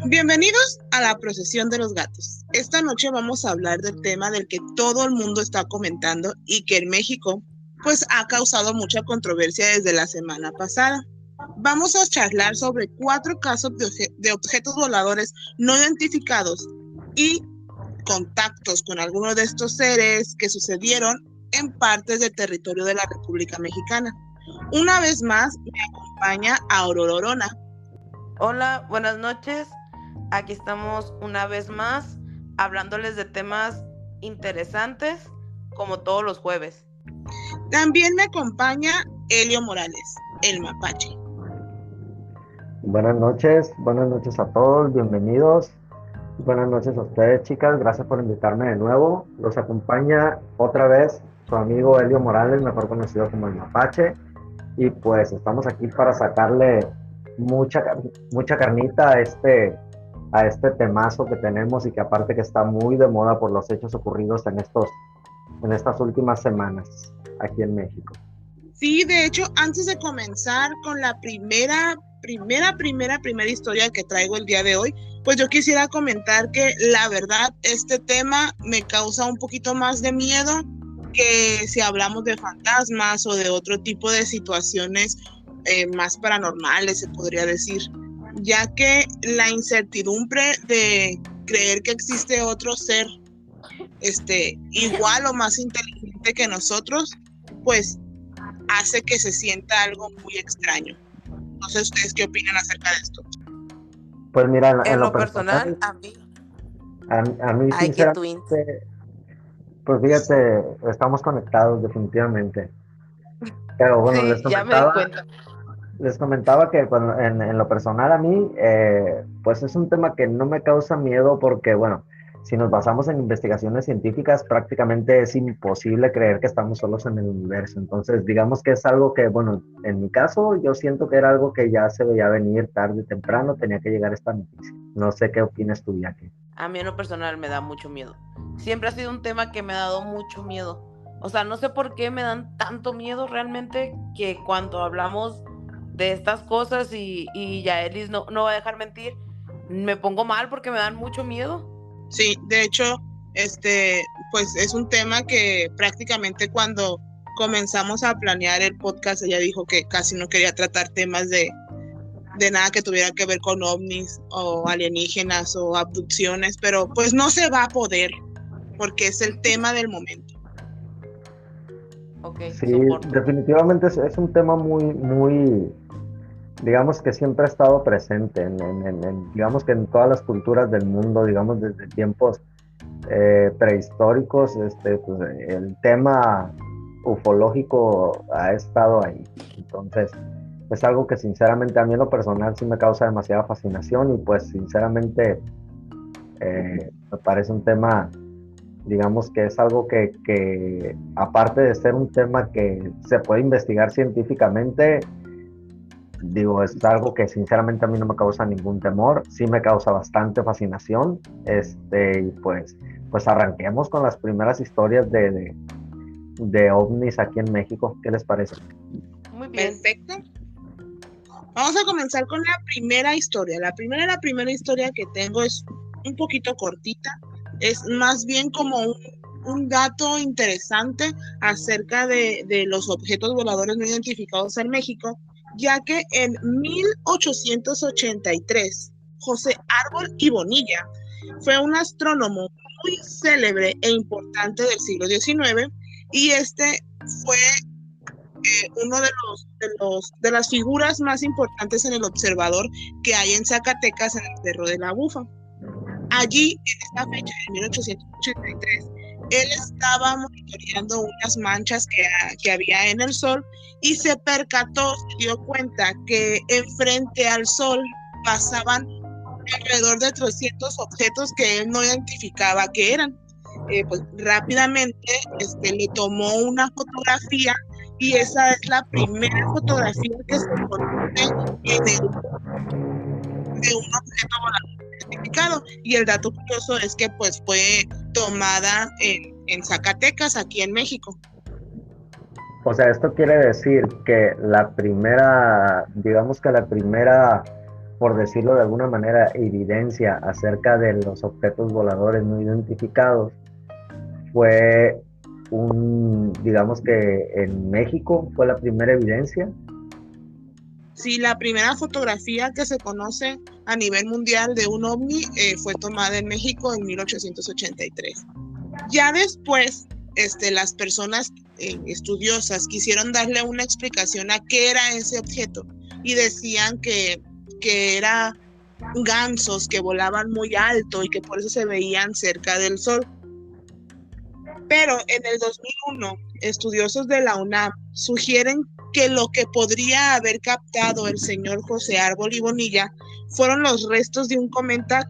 Bienvenidos a la procesión de los gatos. Esta noche vamos a hablar del tema del que todo el mundo está comentando y que en México pues ha causado mucha controversia desde la semana pasada. Vamos a charlar sobre 4 casos de objetos voladores no identificados y contactos con algunos de estos seres que sucedieron en partes del territorio de la República Mexicana. Una vez más me acompaña Aurora Orona. Hola, buenas noches. Aquí estamos una vez más hablándoles de temas interesantes como todos los jueves. También me acompaña Elio Morales, el mapache. Buenas noches a todos, bienvenidos. Buenas noches a ustedes, chicas, gracias por invitarme de nuevo. Los acompaña otra vez su amigo Elio Morales, mejor conocido como el mapache. Y pues estamos aquí para sacarle mucha carnita a este temazo que tenemos y que aparte que está muy de moda por los hechos ocurridos en estas últimas semanas aquí en México. Sí, de hecho, antes de comenzar con la primera historia que traigo el día de hoy, pues yo quisiera comentar que la verdad este tema me causa un poquito más de miedo que si hablamos de fantasmas o de otro tipo de situaciones más paranormales, se podría decir, ya que la incertidumbre de creer que existe otro ser igual o más inteligente que nosotros, pues hace que se sienta algo muy extraño. No sé ustedes qué opinan acerca de esto. Pues mira, en lo personal, a mí sinceramente, pues fíjate, estamos conectados definitivamente. Pero bueno, sí, ya me di cuenta. Les comentaba que en lo personal a mí, pues es un tema que no me causa miedo porque, bueno, si nos basamos en investigaciones científicas, prácticamente es imposible creer que estamos solos en el universo. Entonces, digamos que es algo que, bueno, en mi caso, yo siento que era algo que ya se veía venir tarde o temprano, tenía que llegar esta noticia. No sé qué opinas tú, Jackie. A mí en lo personal me da mucho miedo. Siempre ha sido un tema que me ha dado mucho miedo. O sea, no sé por qué me dan tanto miedo realmente que cuando hablamos de estas cosas y Yaelis no va a dejar mentir, me pongo mal porque me dan mucho miedo. Sí, de hecho, pues es un tema que prácticamente cuando comenzamos a planear el podcast, ella dijo que casi no quería tratar temas de nada que tuviera que ver con ovnis o alienígenas o abducciones, pero pues no se va a poder porque es el tema del momento. Okay, sí, definitivamente es un tema muy, digamos que siempre ha estado presente, digamos que en todas las culturas del mundo, digamos desde tiempos prehistóricos, pues, el tema ufológico ha estado ahí. Entonces, es algo que sinceramente a mí en lo personal sí me causa demasiada fascinación y pues sinceramente me parece un tema, digamos que es algo que aparte de ser un tema que se puede investigar científicamente, digo, es algo que sinceramente a mí no me causa ningún temor, sí me causa bastante fascinación, y pues arranquemos con las primeras historias de ovnis aquí en México. ¿Qué les parece? Muy bien. Perfecto. Vamos a comenzar con la primera historia. La primera historia que tengo es un poquito cortita, es más bien como un dato interesante acerca de los objetos voladores no identificados en México, ya que en 1883 José Árbol y Bonilla fue un astrónomo muy célebre e importante del siglo XIX y fue uno de las figuras más importantes en el observador que hay en Zacatecas, en el Cerro de la Bufa. Allí, en esta fecha, en 1883, él estaba monitoreando unas manchas que había en el sol y se dio cuenta que enfrente al sol pasaban alrededor de 300 objetos que él no identificaba que eran. Pues rápidamente le tomó una fotografía y esa es la primera fotografía que se conoce de un objeto volador identificado. Y el dato curioso es que pues fue tomada en Zacatecas, aquí en México. O sea, esto quiere decir que digamos que la primera por decirlo de alguna manera, evidencia acerca de los objetos voladores no identificados fue digamos que en México fue la primera evidencia. Sí, la primera fotografía que se conoce a nivel mundial de un ovni fue tomada en México en 1883. Ya después, las personas estudiosas quisieron darle una explicación a qué era ese objeto y decían que era gansos que volaban muy alto y que por eso se veían cerca del sol. Pero en el 2001, estudiosos de la UNAM sugieren que lo que podría haber captado el señor José Árbol y Bonilla fueron los restos de un cometa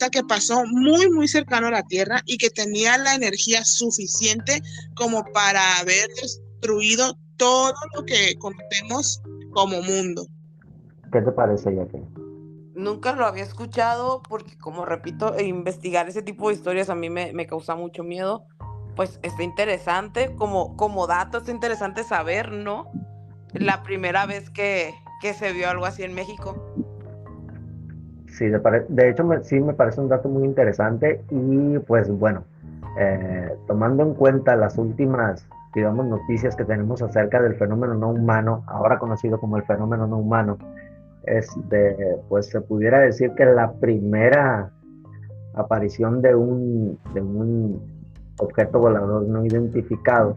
que pasó muy, muy cercano a la Tierra y que tenía la energía suficiente como para haber destruido todo lo que conocemos como mundo. ¿Qué te parece, Jackie? Nunca lo había escuchado porque, como repito, investigar ese tipo de historias a mí me causa mucho miedo. Pues está interesante, como dato, está interesante saber, ¿no? La primera vez que se vio algo así en México. Sí, de hecho sí me parece un dato muy interesante y pues bueno, tomando en cuenta las últimas, digamos, noticias que tenemos acerca del fenómeno no humano, ahora conocido como el fenómeno no humano, pues se pudiera decir que la primera aparición de un objeto volador no identificado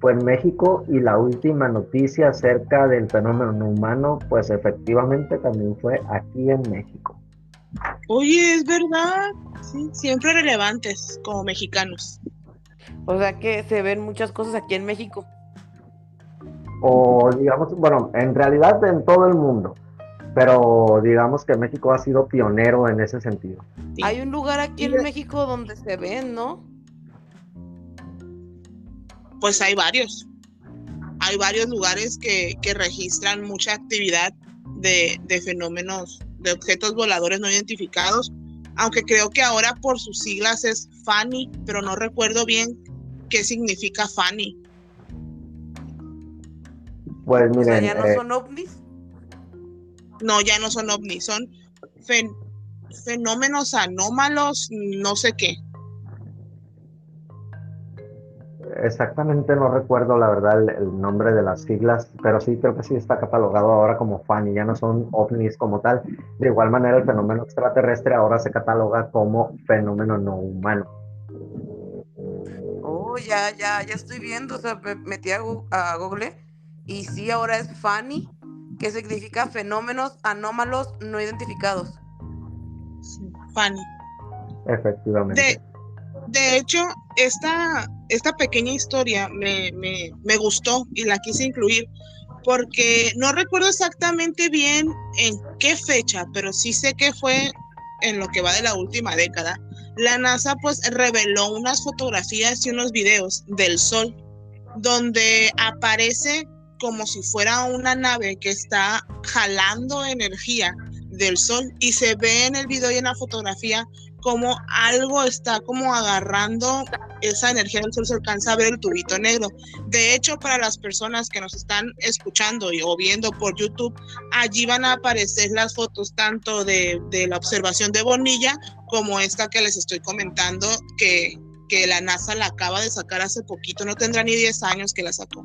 fue en México y la última noticia acerca del fenómeno no humano, pues efectivamente también fue aquí en México. Oye, es verdad, sí, siempre relevantes como mexicanos. O sea que se ven muchas cosas aquí en México. O digamos, bueno, en realidad en todo el mundo, pero digamos que México ha sido pionero en ese sentido. Sí. Hay un lugar aquí en México donde se ven, ¿no? Pues hay varios. Hay varios lugares que registran mucha actividad de fenómenos, de objetos voladores no identificados, aunque creo que ahora por sus siglas es FANI, pero no recuerdo bien qué significa FANI. Pues miren, o sea, ¿ya no son ovnis? No, ya no son ovnis, son fenómenos anómalos, no sé qué. Exactamente no recuerdo la verdad el nombre de las siglas, pero sí creo que sí está catalogado ahora como FANI, ya no son ovnis como tal. De igual manera el fenómeno extraterrestre ahora se cataloga como fenómeno no humano. Oh, ya estoy viendo, o sea, me metí a Google y sí, ahora es FANI, que significa fenómenos anómalos no identificados. Sí, FANI. Efectivamente. De hecho, esta pequeña historia me gustó y la quise incluir porque no recuerdo exactamente bien en qué fecha, pero sí sé que fue en lo que va de la última década. La NASA pues reveló unas fotografías y unos videos del Sol donde aparece como si fuera una nave que está jalando energía del Sol y se ve en el video y en la fotografía como algo está como agarrando esa energía del sol, se alcanza a ver el tubito negro. De hecho, para las personas que nos están escuchando o viendo por YouTube, allí van a aparecer las fotos tanto de la observación de Bonilla como esta que les estoy comentando que la NASA la acaba de sacar hace poquito, no tendrá ni 10 años que la sacó.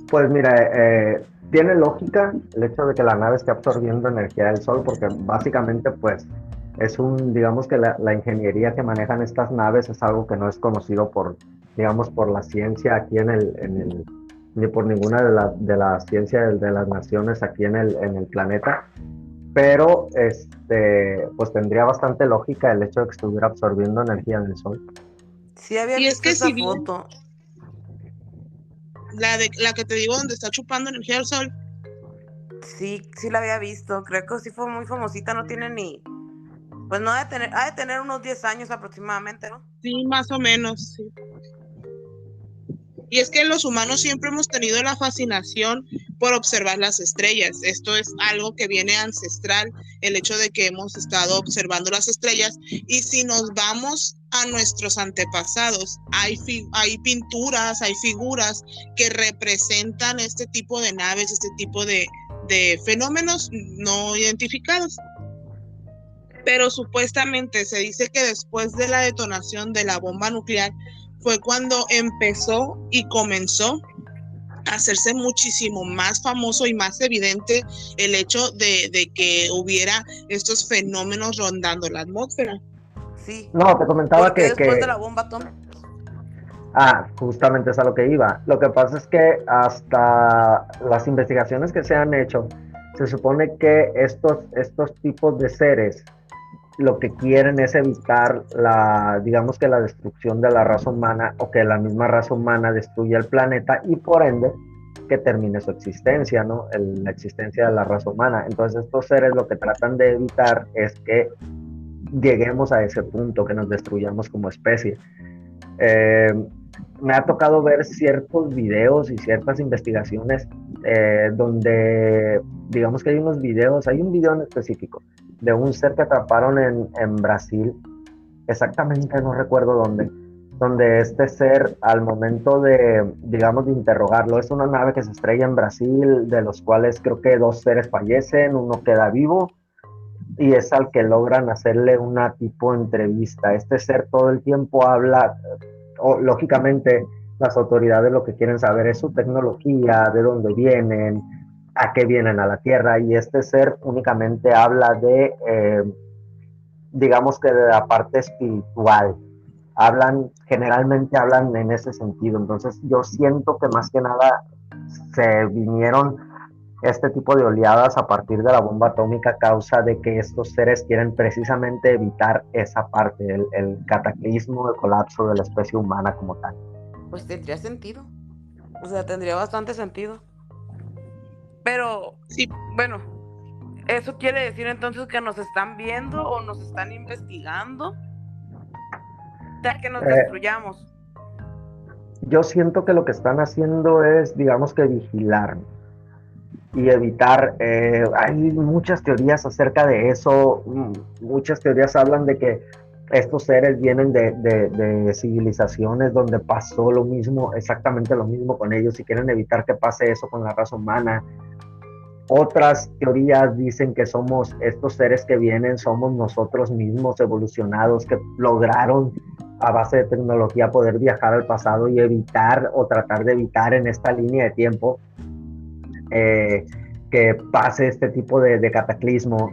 Pues mira, tiene lógica el hecho de que la nave esté absorbiendo energía del sol, porque básicamente pues es digamos que la ingeniería que manejan estas naves es algo que no es conocido digamos, por la ciencia aquí ni por ninguna de la ciencia de las naciones aquí en el planeta. Pero pues tendría bastante lógica el hecho de que estuviera absorbiendo energía del sol. Sí, había visto esa foto. La que te digo donde está chupando energía del sol. Sí la había visto. Creo que sí fue muy famosita, no tiene ni... Pues no ha de tener unos 10 años aproximadamente, ¿no? Sí, más o menos, sí. Y es que los humanos siempre hemos tenido la fascinación por observar las estrellas. Esto es algo que viene ancestral, el hecho de que hemos estado observando las estrellas. Y si nos vamos a nuestros antepasados, hay pinturas, hay figuras que representan este tipo de naves, este tipo de fenómenos no identificados. Pero supuestamente se dice que después de la detonación de la bomba nuclear fue cuando empezó y comenzó a hacerse muchísimo más famoso y más evidente el hecho de que hubiera estos fenómenos rondando la atmósfera. Sí. No, te comentaba que después de la bomba atómica. Justamente es a lo que iba. Lo que pasa es que hasta las investigaciones que se han hecho, se supone que estos tipos de seres lo que quieren es evitar digamos que la destrucción de la raza humana, o que la misma raza humana destruya el planeta y por ende que termine su existencia, ¿no? La existencia de la raza humana. Entonces estos seres lo que tratan de evitar es que lleguemos a ese punto, que nos destruyamos como especie. Me ha tocado ver ciertos videos y ciertas investigaciones donde, digamos que hay un video en específico de un ser que atraparon en Brasil, exactamente no recuerdo dónde, donde este ser, al momento de, digamos, de interrogarlo, es una nave que se estrella en Brasil, de los cuales creo que 2 seres fallecen, uno queda vivo, y es al que logran hacerle una tipo entrevista. Este ser todo el tiempo habla, lógicamente las autoridades lo que quieren saber es su tecnología, de dónde vienen, a qué vienen a la Tierra, y este ser únicamente habla digamos que de la parte espiritual. Generalmente hablan en ese sentido. Entonces yo siento que más que nada se vinieron este tipo de oleadas a partir de la bomba atómica a causa de que estos seres quieren precisamente evitar esa parte, el cataclismo, el colapso de la especie humana como tal. Pues tendría sentido. O sea, tendría bastante sentido. Pero, sí, bueno, ¿eso quiere decir entonces que nos están viendo o nos están investigando? Ya que nos destruyamos. Yo siento que lo que están haciendo es, digamos que vigilar y evitar. Hay muchas teorías acerca de eso. Muchas teorías hablan de que estos seres vienen de civilizaciones donde pasó lo mismo, exactamente lo mismo con ellos, y quieren evitar que pase eso con la raza humana. Otras teorías dicen que somos estos seres que vienen, somos nosotros mismos evolucionados, que lograron a base de tecnología poder viajar al pasado y evitar o tratar de evitar en esta línea de tiempo que pase este tipo de cataclismo.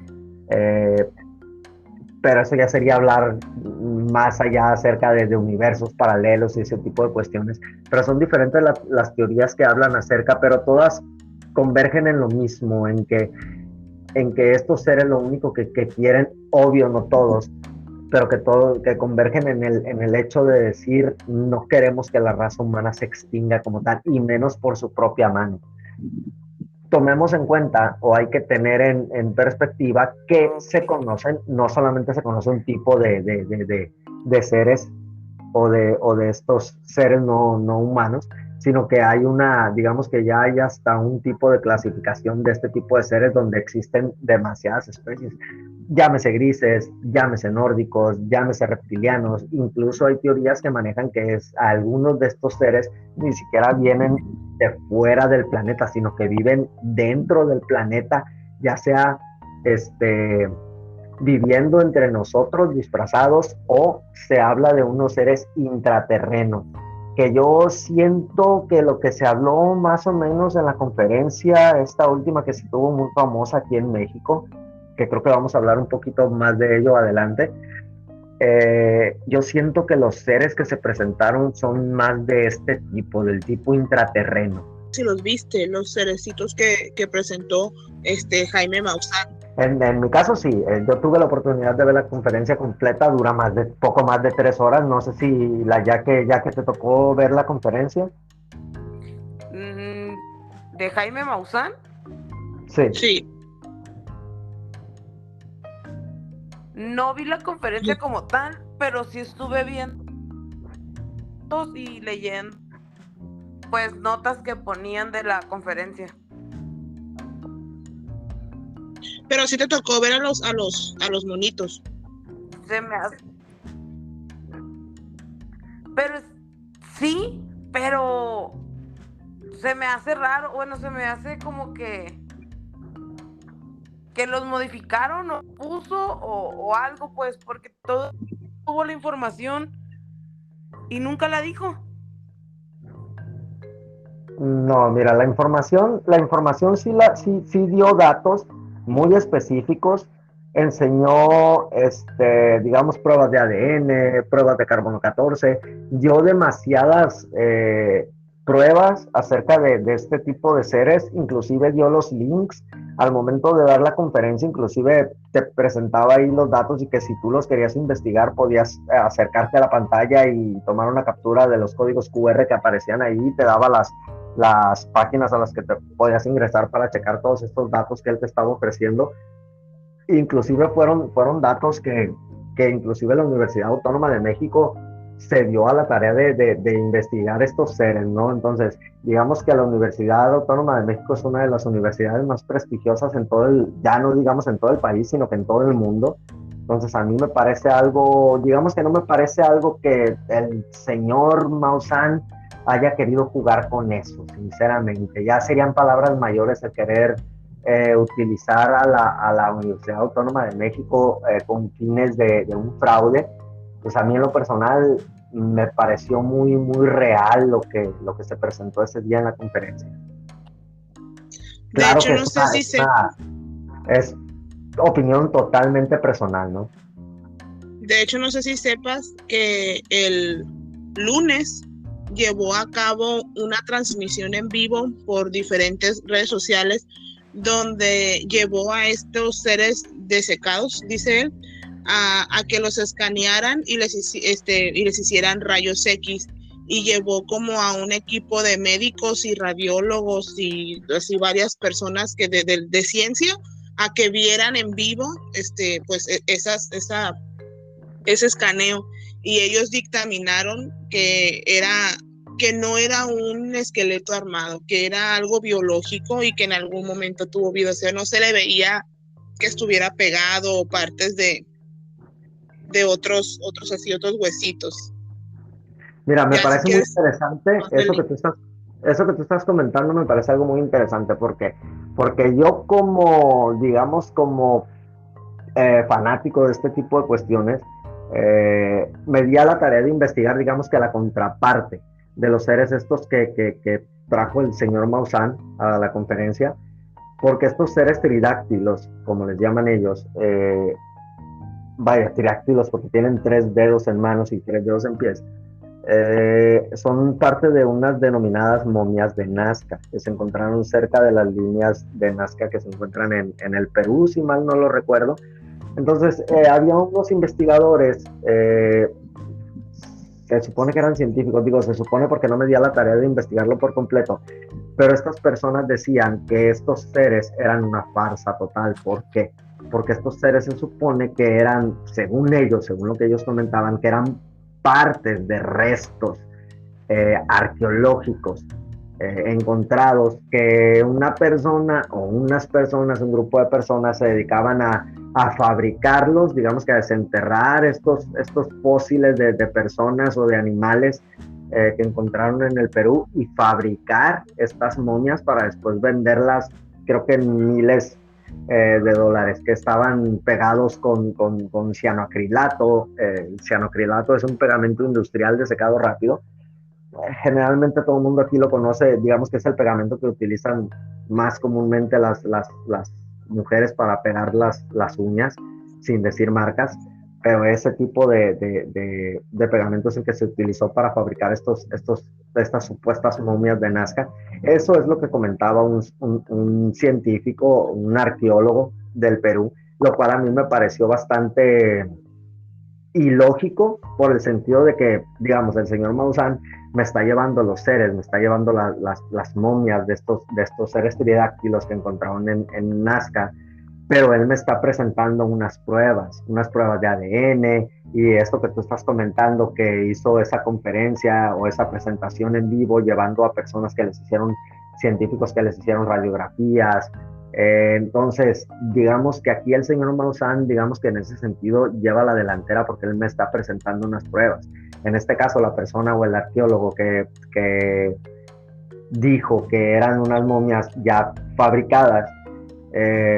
Pero eso ya sería hablar más allá acerca de universos paralelos y ese tipo de cuestiones. Pero son diferentes las teorías que hablan acerca, pero todas convergen en lo mismo, en que estos seres lo único que quieren, obvio no todos, pero que convergen en el hecho de decir no queremos que la raza humana se extinga como tal, y menos por su propia mano. Tomemos en cuenta, o hay que tener en perspectiva, que se conocen, no solamente se conoce un tipo de seres o de estos seres no humanos, sino que hay digamos que ya hay hasta un tipo de clasificación de este tipo de seres donde existen demasiadas especies. Llámese grises, llámese nórdicos, llámese reptilianos. Incluso hay teorías que manejan que algunos de estos seres ni siquiera vienen de fuera del planeta, sino que viven dentro del planeta, ya sea viviendo entre nosotros disfrazados, o se habla de unos seres intraterrenos, que yo siento que lo que se habló más o menos en la conferencia, esta última que se tuvo muy famosa aquí en México, que creo que vamos a hablar un poquito más de ello adelante, yo siento que los seres que se presentaron son más de este tipo, del tipo intraterreno. Si los viste, los cerecitos que presentó Jaime Maussan. En mi caso sí, yo tuve la oportunidad de ver la conferencia completa, dura poco más de 3 horas. No sé si ya que te tocó ver la conferencia. ¿De Jaime Maussan? Sí. No vi la conferencia como tal, pero sí estuve viendo y leyendo pues notas que ponían de la conferencia. Pero sí te tocó ver a los monitos. Se me hace, pero sí, pero se me hace raro, bueno, se me hace como que los modificaron o puso o algo, pues, porque todo tuvo la información y nunca la dijo. No, mira, la información sí dio datos muy específicos, enseñó, digamos, pruebas de ADN, pruebas de carbono 14, dio demasiadas pruebas acerca de este tipo de seres, inclusive dio los links al momento de dar la conferencia, inclusive te presentaba ahí los datos y que si tú los querías investigar podías acercarte a la pantalla y tomar una captura de los códigos QR que aparecían ahí y te daba las páginas a las que te podías ingresar para checar todos estos datos que él te estaba ofreciendo. Inclusive fueron datos que inclusive la Universidad Autónoma de México se dio a la tarea de investigar estos seres, ¿no? Entonces, digamos que la Universidad Autónoma de México es una de las universidades más prestigiosas en todo ya no digamos en todo el país, sino que en todo el mundo. Entonces, a mí me parece algo, digamos que no me parece algo que el señor Maussan haya querido jugar con eso, sinceramente. Ya serían palabras mayores el querer utilizar a la Universidad Autónoma de México con fines de un fraude. Pues a mí en lo personal me pareció muy, muy real lo que se presentó ese día en la conferencia. De Claro hecho, que no sé si es opinión totalmente personal, ¿no? De hecho, no sé si sepas que el lunes llevó a cabo una transmisión en vivo por diferentes redes sociales donde llevó a estos seres desecados, dice él, a que los escanearan y les hicieran rayos X, y llevó como a un equipo de médicos y radiólogos y así varias personas que de ciencia a que vieran en vivo pues ese escaneo, y ellos dictaminaron que no era un esqueleto armado, que era algo biológico y que en algún momento tuvo vida. O sea, no se le veía que estuviera pegado o partes de otros huesitos. Mira, me Ya si parece muy quieres, interesante eso que tú estás comentando, me parece algo muy interesante porque yo como, digamos, como fanático de este tipo de cuestiones, me di a la tarea de investigar, digamos, que la contraparte de los seres estos que trajo el señor Maussan a la conferencia, porque estos seres tridáctilos, como les llaman ellos, vaya, tridáctilos porque tienen 3 dedos en manos y 3 dedos en pies, son parte de unas denominadas momias de Nazca, que se encontraron cerca de las líneas de Nazca que se encuentran en el Perú, si mal no lo recuerdo. Entonces, había unos investigadores, se supone que eran científicos, digo, se supone porque no me di a la tarea de investigarlo por completo, pero estas personas decían que estos seres eran una farsa total. ¿Por qué? Porque estos seres se supone que eran, según ellos, según lo que ellos comentaban, que eran partes de restos arqueológicos encontrados, que una persona o unas personas, un grupo de personas se dedicaban a fabricarlos, digamos que a desenterrar estos fósiles de personas o de animales que encontraron en el Perú y fabricar estas momias para después venderlas, creo que en miles de dólares, que estaban pegados con cianoacrilato. El cianoacrilato es un pegamento industrial de secado rápido. Generalmente todo el mundo aquí lo conoce, digamos que es el pegamento que utilizan más comúnmente las mujeres para pegar las uñas, sin decir marcas, pero ese tipo de pegamento es el que se utilizó para fabricar estas supuestas momias de Nazca. Eso es lo que comentaba un científico, un arqueólogo del Perú, lo cual a mí me pareció bastante ilógico, por el sentido de que, digamos, el señor Maussan me está llevando los seres, me está llevando las momias de estos seres tridáctilos que encontraron en Nazca, pero él me está presentando unas pruebas de ADN, y esto que tú estás comentando, que hizo esa conferencia o esa presentación en vivo llevando a personas que les hicieron, científicos que les hicieron radiografías, Entonces, digamos que aquí el señor Maussan, digamos que en ese sentido lleva la delantera porque él me está presentando unas pruebas. En este caso, la persona o el arqueólogo que dijo que eran unas momias ya fabricadas,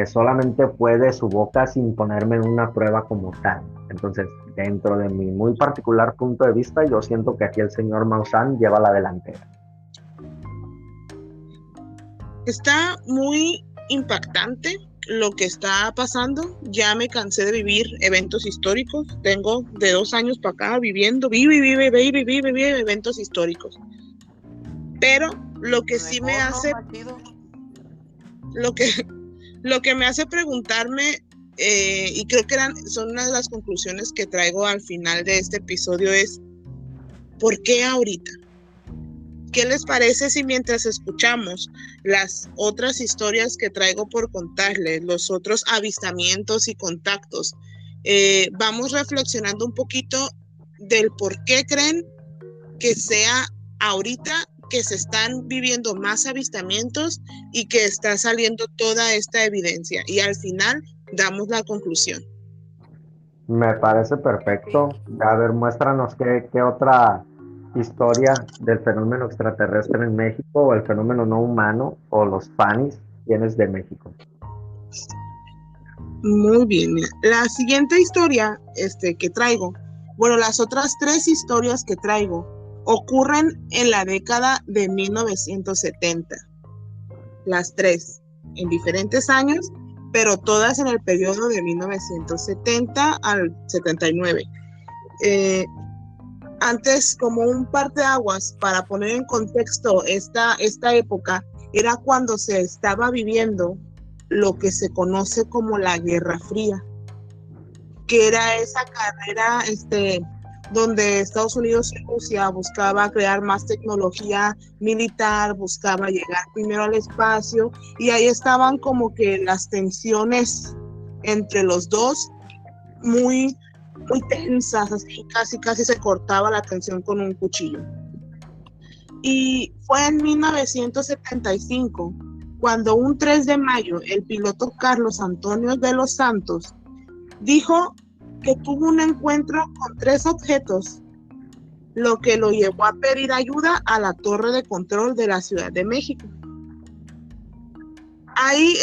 solamente fue de su boca sin ponerme una prueba como tal. Entonces, dentro de mi muy particular punto de vista, yo siento que aquí el señor Maussan lleva la delantera. Está muy impactante lo que está pasando. Ya me cansé de vivir eventos históricos. Tengo de 2 años para acá viviendo, vive eventos históricos. Pero lo que sí me hace, lo que me hace preguntarme, y creo que son una de las conclusiones que traigo al final de este episodio, es ¿por qué ahorita? ¿Qué les parece si mientras escuchamos las otras historias que traigo por contarles, los otros avistamientos y contactos, vamos reflexionando un poquito del por qué creen que sea ahorita que se están viviendo más avistamientos y que está saliendo toda esta evidencia? Y al final damos la conclusión. Me parece perfecto. A ver, muéstranos qué otra historia del fenómeno extraterrestre en México o el fenómeno no humano o los FANIS tienes de México. Muy bien, mira. La siguiente historia que traigo, bueno, las otras 3 historias que traigo ocurren en la década de 1970. Las 3 en diferentes años, pero todas en el periodo de 1970 al 79. Antes, como un parteaguas, para poner en contexto esta época, era cuando se estaba viviendo lo que se conoce como la Guerra Fría, que era esa carrera donde Estados Unidos y Rusia buscaba crear más tecnología militar, buscaba llegar primero al espacio, y ahí estaban como que las tensiones entre los dos muy tensas, así casi se cortaba la tensión con un cuchillo. Y fue en 1975 cuando un 3 de mayo el piloto Carlos Antonio de los Santos dijo que tuvo un encuentro con 3 objetos, lo que lo llevó a pedir ayuda a la torre de control de la Ciudad de México. Hay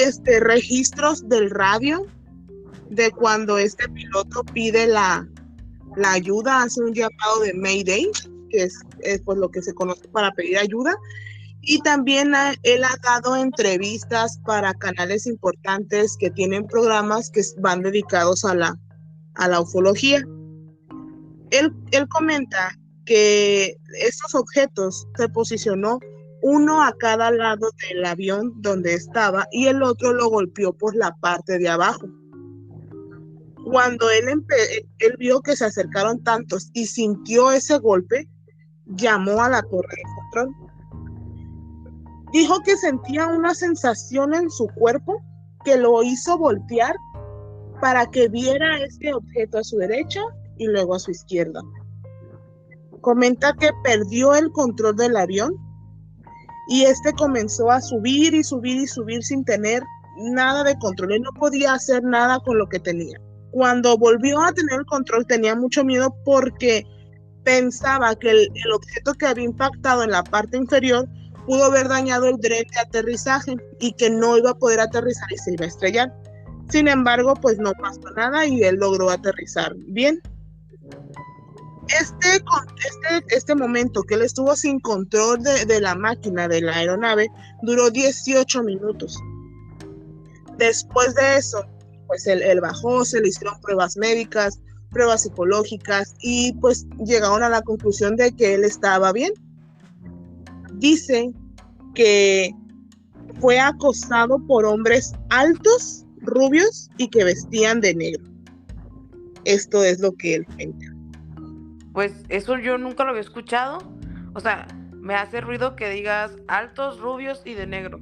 registros del radio de cuando este piloto pide la ayuda, hace un llamado de Mayday, que es pues lo que se conoce para pedir ayuda, y también él ha dado entrevistas para canales importantes que tienen programas que van dedicados a la ufología. Él comenta que estos objetos se posicionó uno a cada lado del avión donde estaba y el otro lo golpeó por la parte de abajo. Cuando él vio que se acercaron tantos y sintió ese golpe, llamó a la torre de control. Dijo que sentía una sensación en su cuerpo que lo hizo voltear para que viera este objeto a su derecha y luego a su izquierda. Comenta que perdió el control del avión y comenzó a subir y subir y subir sin tener nada de control. Él no podía hacer nada con lo que tenía. Cuando volvió a tener el control tenía mucho miedo porque pensaba que el objeto que había impactado en la parte inferior pudo haber dañado el dren de aterrizaje y que no iba a poder aterrizar y se iba a estrellar. Sin embargo, pues no pasó nada y él logró aterrizar bien. Este momento que él estuvo sin control de la máquina, de la aeronave, duró 18 minutos. Después de eso, pues él bajó, se le hicieron pruebas médicas, pruebas psicológicas y pues llegaron a la conclusión de que él estaba bien. Dice que fue acosado por hombres altos, rubios y que vestían de negro. Esto es lo que él cuenta. Pues eso yo nunca lo había escuchado. O sea, me hace ruido que digas altos, rubios y de negro.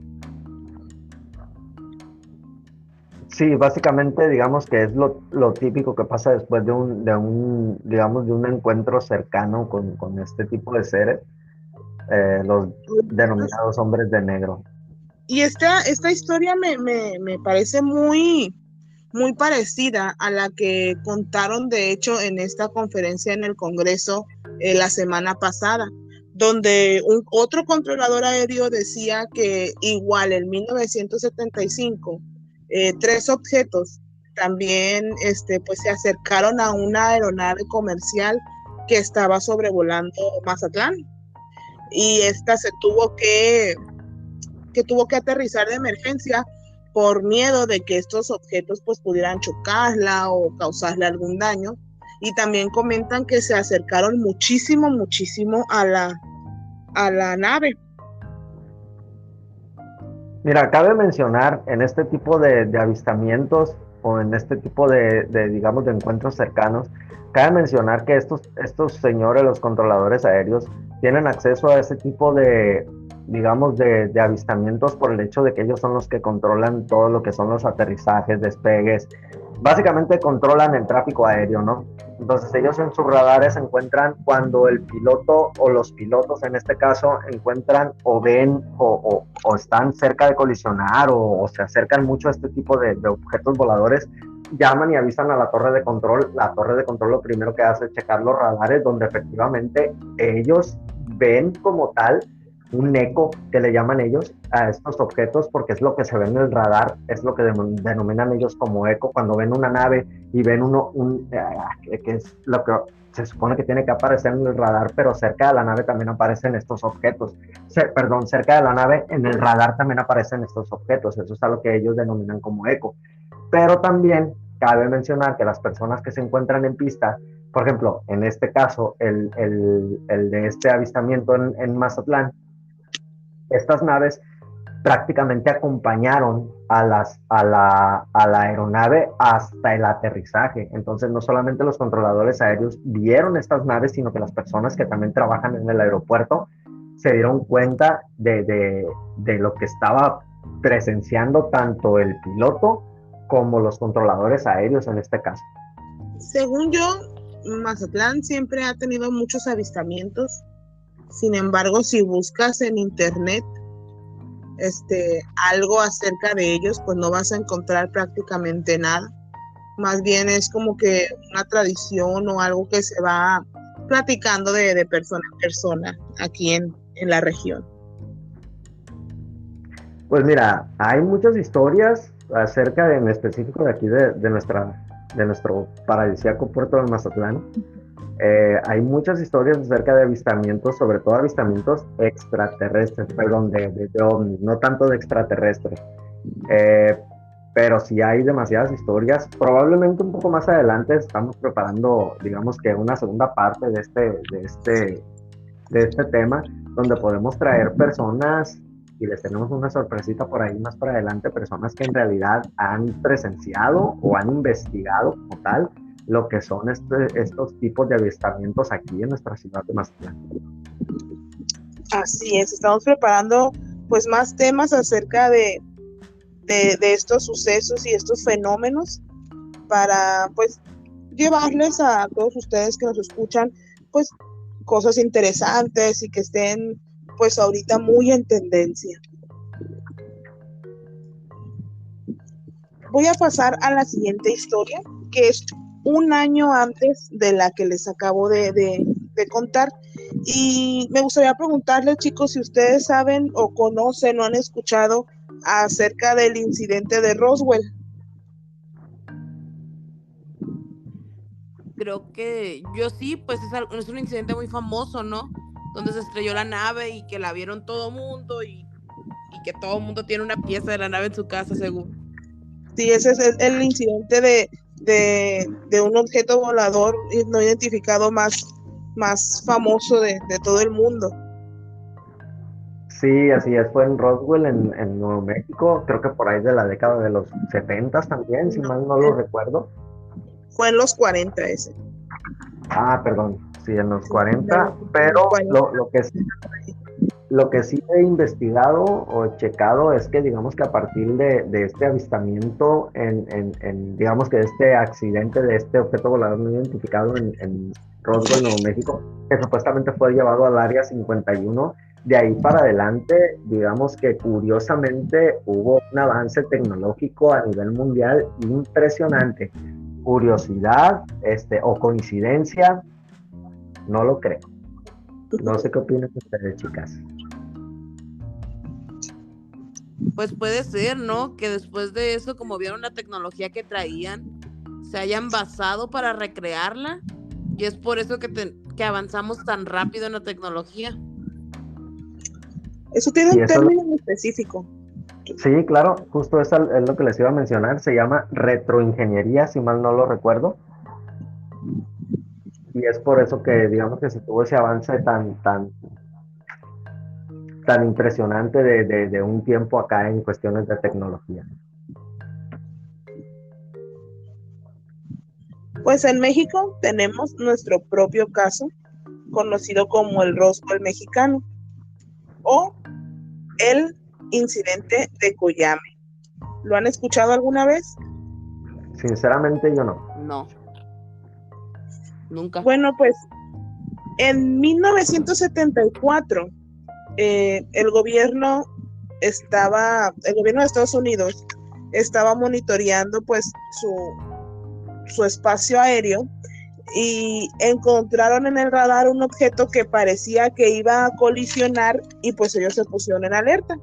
Sí, básicamente digamos que es lo típico que pasa después de un encuentro cercano con este tipo de seres, los denominados hombres de negro. Y esta historia me parece muy, muy parecida a la que contaron, de hecho, en esta conferencia en el Congreso la semana pasada, donde otro controlador aéreo decía que igual en 1975, tres objetos también pues, se acercaron a una aeronave comercial que estaba sobrevolando Mazatlán, y esta tuvo que aterrizar de emergencia por miedo de que estos objetos pues pudieran chocarla o causarle algún daño. Y también comentan que se acercaron muchísimo, muchísimo a la nave. Mira, cabe mencionar en este tipo de avistamientos o en este tipo digamos, de encuentros cercanos, cabe mencionar que estos señores, los controladores aéreos, tienen acceso a ese tipo digamos, de avistamientos por el hecho de que ellos son los que controlan todo lo que son los aterrizajes, despegues, básicamente controlan el tráfico aéreo, ¿no? Entonces ellos en sus radares encuentran cuando el piloto o los pilotos en este caso encuentran o ven o están cerca de colisionar o se acercan mucho a este tipo de objetos voladores, llaman y avisan a la torre de control. La torre de control lo primero que hace es checar los radares donde efectivamente ellos ven como tal un eco, que le llaman ellos a estos objetos, porque es lo que se ve en el radar, es lo que denominan ellos como eco. Cuando ven una nave y ven que es lo que se supone que tiene que aparecer en el radar, pero cerca de la nave también aparecen estos objetos. Cerca de la nave en el radar también aparecen estos objetos. Eso es a lo que ellos denominan como eco. Pero también cabe mencionar que las personas que se encuentran en pista, por ejemplo, en este caso, el de este avistamiento en Mazatlán, estas naves prácticamente acompañaron a la aeronave hasta el aterrizaje. Entonces, no solamente los controladores aéreos vieron estas naves, sino que las personas que también trabajan en el aeropuerto se dieron cuenta de lo que estaba presenciando tanto el piloto como los controladores aéreos en este caso. Según yo, Mazatlán siempre ha tenido muchos avistamientos. Sin embargo, si buscas en internet algo acerca de ellos, pues no vas a encontrar prácticamente nada. Más bien es como que una tradición o algo que se va platicando de persona a persona aquí en la región. Pues mira, hay muchas historias acerca en específico de aquí de nuestro paradisíaco puerto de Mazatlán. Hay muchas historias acerca de avistamientos, sobre todo avistamientos extraterrestres, perdón, de ovnis, no tanto de extraterrestres. Pero sí hay demasiadas historias. Probablemente un poco más adelante estamos preparando, digamos que una segunda parte de este tema, donde podemos traer personas y les tenemos una sorpresita por ahí más para adelante, personas que en realidad han presenciado o han investigado como tal lo que son estos tipos de avistamientos aquí en nuestra ciudad de Mazatlán. Así es, estamos preparando pues más temas acerca de estos sucesos y estos fenómenos para pues llevarles a todos ustedes que nos escuchan pues cosas interesantes y que estén pues ahorita muy en tendencia. Voy a pasar a la siguiente historia, que es un año antes de la que les acabo de contar, y me gustaría preguntarles, chicos, si ustedes saben o conocen o han escuchado acerca del incidente de Roswell. Creo que yo sí, pues es un incidente muy famoso, ¿no? Donde se estrelló la nave y que la vieron todo mundo y que todo mundo tiene una pieza de la nave en su casa, según. Sí, ese es el incidente de un objeto volador no identificado más famoso de todo el mundo. Sí, así es, fue en Roswell, en Nuevo México, creo que por ahí de la década de los 70 también, si mal no lo recuerdo. Fue en los 40 ese. Ah, perdón, sí, en los 40, pero lo que sí he investigado o checado es que digamos que a partir de este avistamiento, digamos que este accidente de este objeto volador no identificado en Roswell, Nuevo México, que supuestamente fue llevado al área 51, de ahí para adelante, digamos que curiosamente hubo un avance tecnológico a nivel mundial impresionante. Curiosidad, o coincidencia, no lo creo. No sé qué opinan ustedes, chicas. Pues puede ser, ¿no? Que después de eso, como vieron la tecnología que traían, se hayan basado para recrearla, y es por eso que avanzamos tan rápido en la tecnología. Eso tiene un término específico. Sí, claro, justo eso es lo que les iba a mencionar, se llama retroingeniería, si mal no lo recuerdo. Y es por eso que digamos que se tuvo ese avance tan impresionante de un tiempo acá en cuestiones de tecnología. Pues en México tenemos nuestro propio caso, conocido como el Roswell mexicano o el incidente de Cuyame. ¿Lo han escuchado alguna vez? Sinceramente yo no. No. Nunca. Bueno, pues en 1974 el gobierno de Estados Unidos estaba monitoreando pues su espacio aéreo y encontraron en el radar un objeto que parecía que iba a colisionar y pues ellos se pusieron en alerta.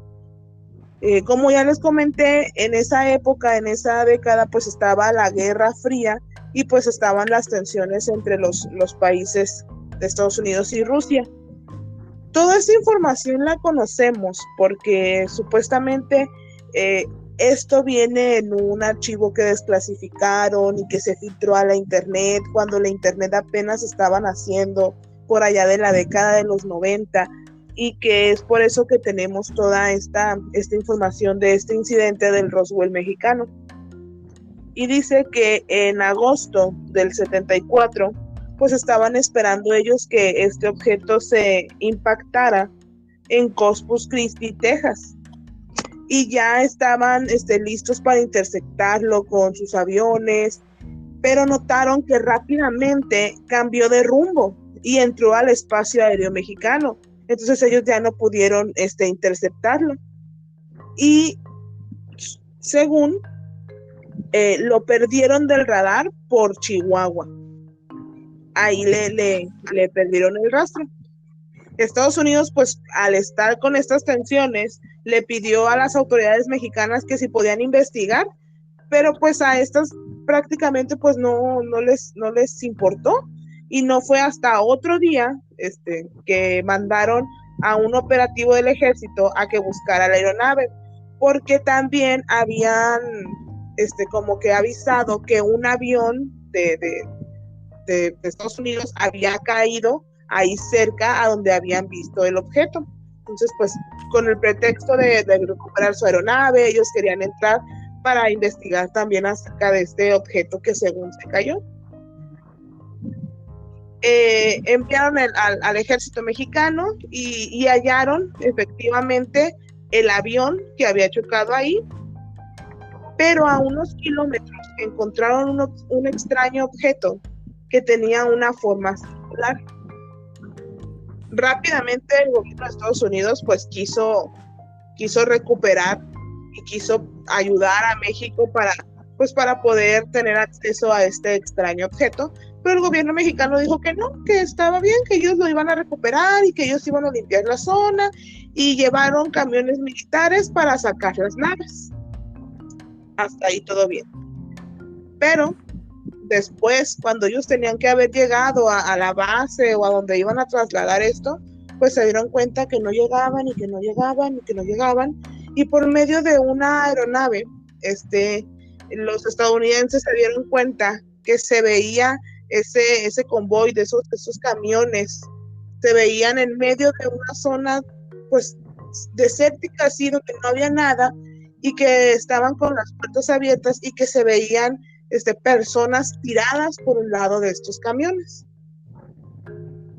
Como ya les comenté, en esa época, en esa década, pues estaba la Guerra Fría y pues estaban las tensiones entre los países de Estados Unidos y Rusia. Toda esta información la conocemos porque supuestamente esto viene en un archivo que desclasificaron y que se filtró a la internet cuando la internet apenas estaba naciendo por allá de la década de los 90, y que es por eso que tenemos toda esta información de este incidente del Roswell mexicano. Y dice que en agosto del 74 pues estaban esperando ellos que este objeto se impactara en Corpus Christi, Texas, y ya estaban listos para interceptarlo con sus aviones, pero notaron que rápidamente cambió de rumbo y entró al espacio aéreo mexicano. Entonces ellos ya no pudieron interceptarlo. Y según lo perdieron del radar por Chihuahua. Ahí le perdieron el rastro. Estados Unidos, pues al estar con estas tensiones, le pidió a las autoridades mexicanas que si podían investigar, pero pues a estas prácticamente pues no les importó, y no fue hasta otro día que mandaron a un operativo del ejército a que buscara la aeronave, porque también habían como que avisado que un avión de Estados Unidos había caído ahí cerca a donde habían visto el objeto. Entonces, pues, con el pretexto de recuperar su aeronave, ellos querían entrar para investigar también acerca de este objeto que según se cayó. Enviaron al ejército mexicano y hallaron efectivamente el avión que había chocado ahí, pero a unos kilómetros encontraron un extraño objeto que tenía una forma circular. Rápidamente el gobierno de Estados Unidos pues quiso recuperar y quiso ayudar a México para poder tener acceso a este extraño objeto, pero el gobierno mexicano dijo que no, que estaba bien, que ellos lo iban a recuperar y que ellos iban a limpiar la zona, y llevaron camiones militares para sacar las naves. Hasta ahí todo bien. Pero después, cuando ellos tenían que haber llegado a la base o a donde iban a trasladar esto, pues se dieron cuenta que no llegaban y que no llegaban y que no llegaban, y por medio de una aeronave, los estadounidenses se dieron cuenta que se veía ese convoy de esos camiones, se veían en medio de una zona pues desértica, así donde no había nada, y que estaban con las puertas abiertas y que se veían personas tiradas por un lado de estos camiones.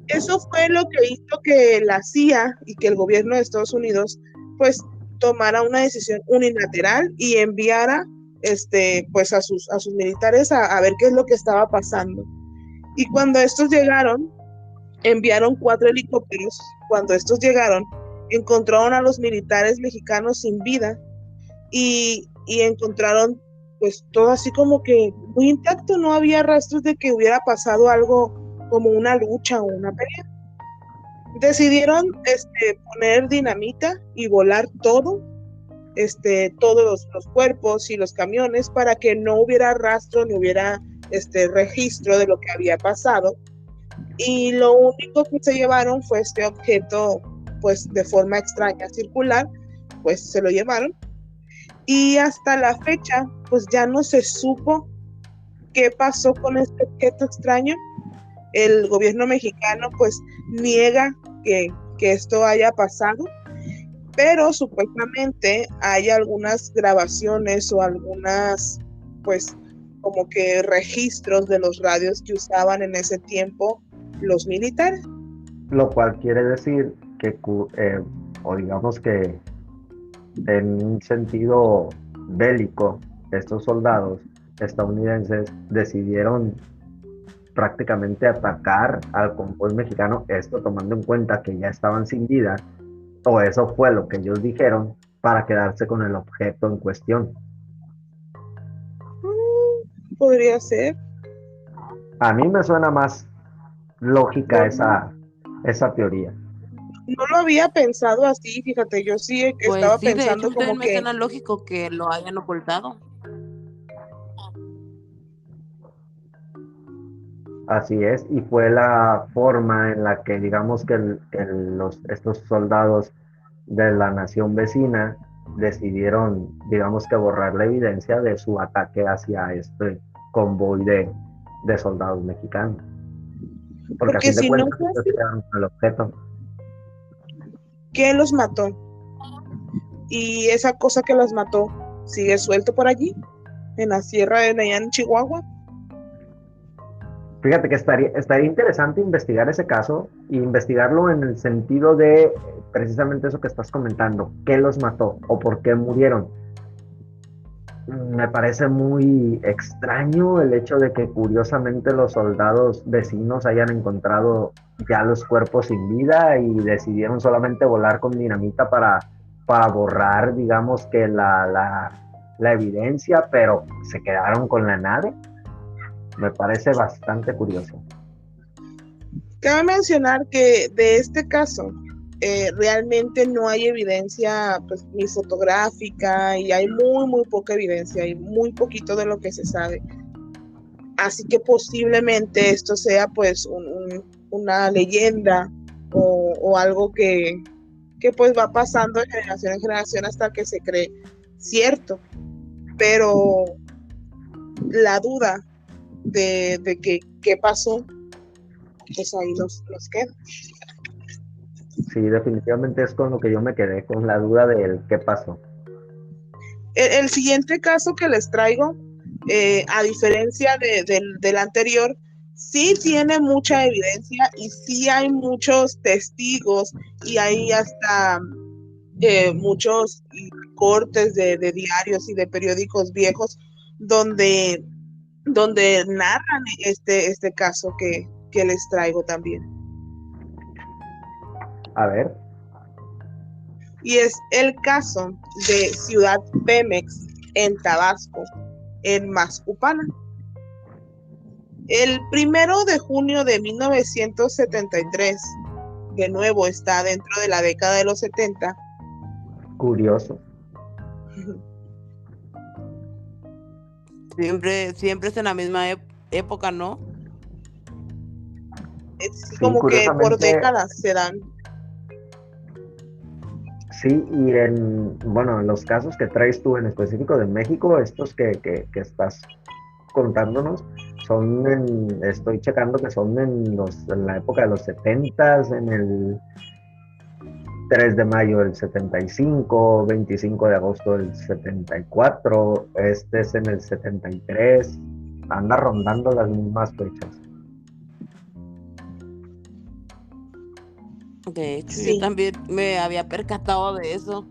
Eso fue lo que hizo que la CIA y que el gobierno de Estados Unidos pues tomara una decisión unilateral y enviara pues a sus militares a ver qué es lo que estaba pasando. Y cuando estos llegaron, enviaron 4 helicópteros. Cuando estos llegaron, encontraron a los militares mexicanos sin vida y encontraron pues todo así como que muy intacto, no había rastros de que hubiera pasado algo como una lucha o una pelea. Decidieron poner dinamita y volar todo, todos los cuerpos y los camiones para que no hubiera rastro ni hubiera registro de lo que había pasado. Y lo único que se llevaron fue este objeto, pues de forma extraña, circular, pues se lo llevaron. Y hasta la fecha, pues ya no se supo qué pasó con este objeto extraño. El gobierno mexicano pues niega que esto haya pasado, pero supuestamente hay algunas grabaciones o algunas pues como que registros de los radios que usaban en ese tiempo los militares. Lo cual quiere decir que, o digamos que en un sentido bélico, estos soldados estadounidenses decidieron prácticamente atacar al convoy mexicano, esto tomando en cuenta que ya estaban sin vida, o eso fue lo que ellos dijeron, para quedarse con el objeto en cuestión. Podría ser. A mí me suena más lógica esa teoría. No lo había pensado así, fíjate, yo sí Pues estaba sí, de hecho, pensando ustedes como me que suena lógico que lo hayan ocultado. Así es, y fue la forma en la que digamos que estos soldados de la nación vecina decidieron, digamos que borrar la evidencia de su ataque hacia este convoy de soldados mexicanos. Porque a porque fin de si no cuentas fue ellos así, quedaron con el objeto. ¿quién los mató? Y esa cosa que los mató sigue suelto por allí, en la sierra de allá en Chihuahua. Fíjate que estaría interesante investigar ese caso e investigarlo en el sentido de precisamente eso que estás comentando, qué los mató o por qué murieron. Me parece muy extraño el hecho de que curiosamente los soldados vecinos hayan encontrado ya los cuerpos sin vida y decidieron solamente volar con dinamita para borrar, digamos que la evidencia, pero se quedaron con la nave. Me parece bastante curioso. Cabe mencionar que de este caso realmente no hay evidencia pues, ni fotográfica y hay muy poca evidencia, hay muy poquito de lo que se sabe. Así que posiblemente esto sea pues una leyenda o algo que pues va pasando de generación en generación hasta que se cree cierto. Pero la duda de que qué pasó, pues ahí nos queda. Sí, definitivamente es con lo que yo me quedé, con la duda del qué pasó. El siguiente caso que les traigo, a diferencia del anterior, sí tiene mucha evidencia y sí hay muchos testigos y hay hasta muchos cortes de diarios y de periódicos viejos donde narran este caso que les traigo también. A ver. Y es el caso de Ciudad Pemex en Tabasco, en Mascupana. El 1 de junio de 1973, de nuevo está dentro de la década de los 70. Curioso. Siempre es en la misma época, ¿no? Es Sí, como que por curiosamente, décadas se dan. sí, y en los casos que traes tú en específico de México, estos que estás contándonos, estoy checando que son en la época de los 70s, en el 3 de mayo del 75, 25 de agosto del 74, este es en el 73, anda rondando las mismas fechas. De hecho, Sí. yo también me había percatado de eso.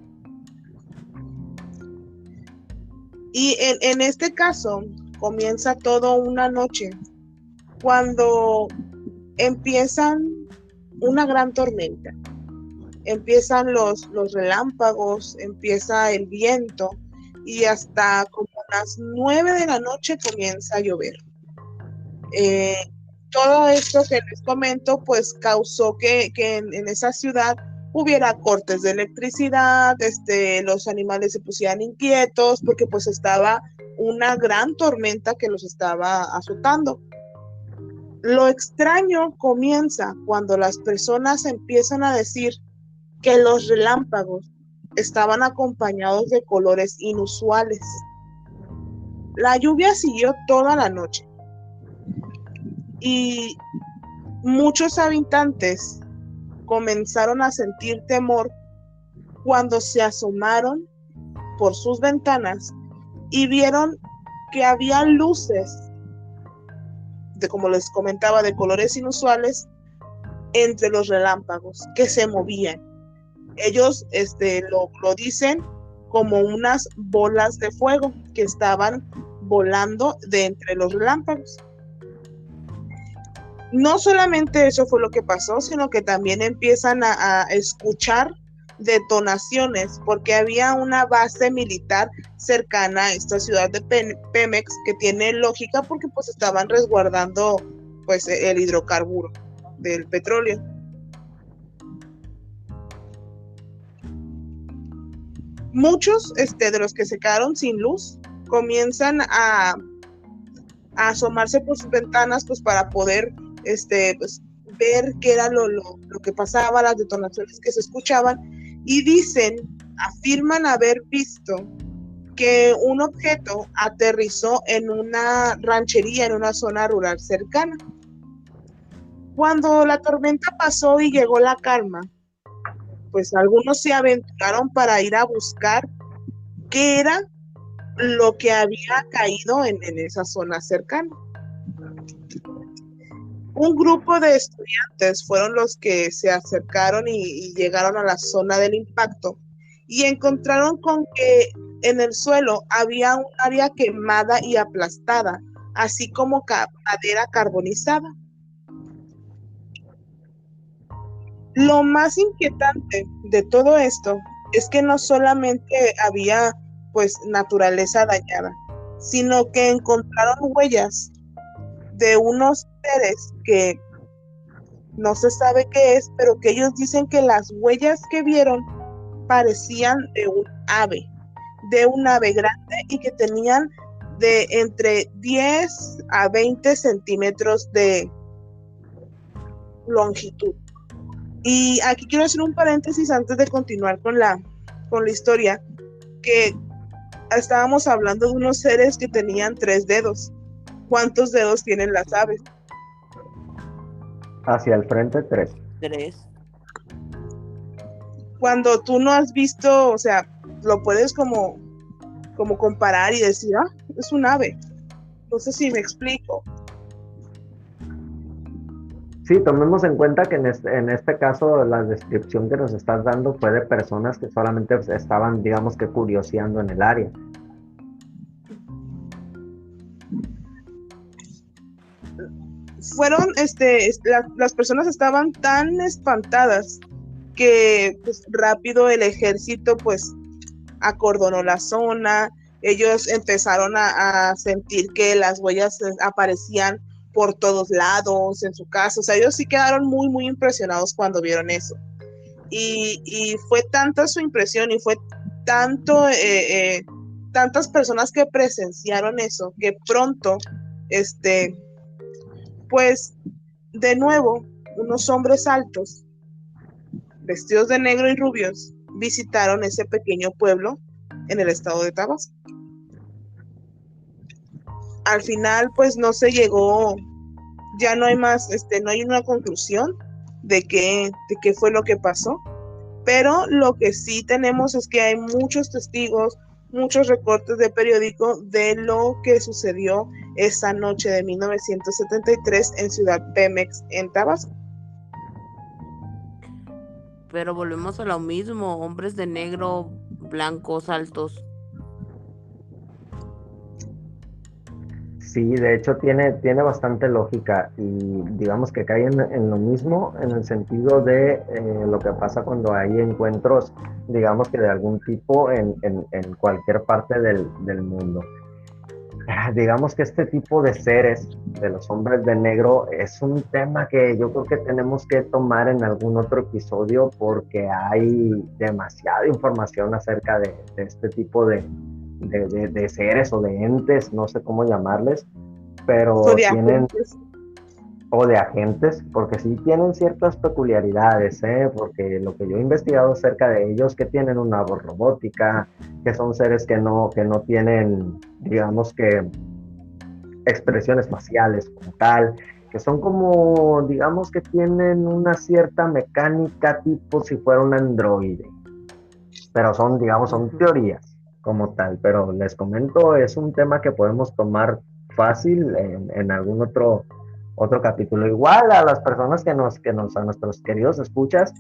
Y en este caso comienza todo una noche cuando empiezan una gran tormenta. empiezan los relámpagos, empieza el viento y hasta como las 9 de la noche comienza a llover. Todo esto que les comento pues causó que en esa ciudad hubiera cortes de electricidad, los animales se pusieran inquietos porque pues estaba una gran tormenta que los estaba azotando. Lo extraño comienza cuando las personas empiezan a decir que los relámpagos estaban acompañados de colores inusuales. La lluvia siguió toda la noche y muchos habitantes comenzaron a sentir temor cuando se asomaron por sus ventanas y vieron que había luces como les comentaba, de colores inusuales entre los relámpagos que se movían. Ellos lo dicen como unas bolas de fuego que estaban volando de entre los relámpagos. No solamente eso fue lo que pasó, sino que también empiezan a escuchar detonaciones, porque había una base militar cercana a esta ciudad de Pemex, que tiene lógica porque pues estaban resguardando pues el hidrocarburo del petróleo. Muchos de los que se quedaron sin luz comienzan a asomarse por sus ventanas pues para poder pues, ver qué era lo que pasaba, las detonaciones que se escuchaban, y afirman haber visto que un objeto aterrizó en una ranchería, en una zona rural cercana. Cuando la tormenta pasó y llegó la calma, pues algunos se aventuraron para ir a buscar qué era lo que había caído en esa zona cercana. Un grupo de estudiantes fueron los que se acercaron y llegaron a la zona del impacto y encontraron con que en el suelo había un área quemada y aplastada, así como madera carbonizada. Lo más inquietante de todo esto es que no solamente había pues naturaleza dañada, sino que encontraron huellas de unos seres que no se sabe qué es, pero que ellos dicen que las huellas que vieron parecían de un ave grande y que tenían de entre 10 a 20 centímetros de longitud. Y aquí quiero hacer un paréntesis antes de continuar con la historia, que estábamos hablando de unos seres que tenían 3 dedos. ¿Cuántos dedos tienen las aves? Hacia el frente 3. 3. Cuando tú no has visto, o sea, lo puedes como comparar y decir, es un ave. No sé si me explico. Sí, tomemos en cuenta que en este caso la descripción que nos estás dando fue de personas que solamente estaban, digamos que curioseando en el área. Fueron, las personas estaban tan espantadas que pues, rápido el ejército pues acordonó la zona. Ellos empezaron a sentir que las huellas aparecían por todos lados en su casa. O sea, ellos sí quedaron muy, muy impresionados cuando vieron eso. Y fue tanta su impresión y fue tantas personas que presenciaron eso, que pronto, pues, de nuevo, unos hombres altos, vestidos de negro y rubios, visitaron ese pequeño pueblo en el estado de Tabasco. Al final, pues, no se llegó, ya no hay más, no hay una conclusión de qué fue lo que pasó, pero lo que sí tenemos es que hay muchos testigos, muchos recortes de periódico de lo que sucedió esa noche de 1973 en Ciudad Pemex, en Tabasco. Pero volvemos a lo mismo, hombres de negro, blancos, altos. Sí, de hecho tiene bastante lógica y digamos que cae en lo mismo en el sentido de lo que pasa cuando hay encuentros, digamos que de algún tipo en cualquier parte del mundo. Digamos que este tipo de seres, de los hombres de negro, es un tema que yo creo que tenemos que tomar en algún otro episodio porque hay demasiada información acerca de este tipo de seres o de entes, no sé cómo llamarles, O pero de tienen, agentes. o de agentes, porque sí tienen ciertas peculiaridades, ¿eh? Porque lo que yo he investigado acerca de ellos, que tienen una voz robótica, que son seres que no tienen, digamos que, expresiones faciales como tal, que son como, digamos que tienen una cierta mecánica tipo si fuera un androide, pero son, digamos, son Ujú. teorías como tal, pero les comento, es un tema que podemos tomar fácil en algún otro capítulo. Igual a las personas a nuestros queridos escuchas,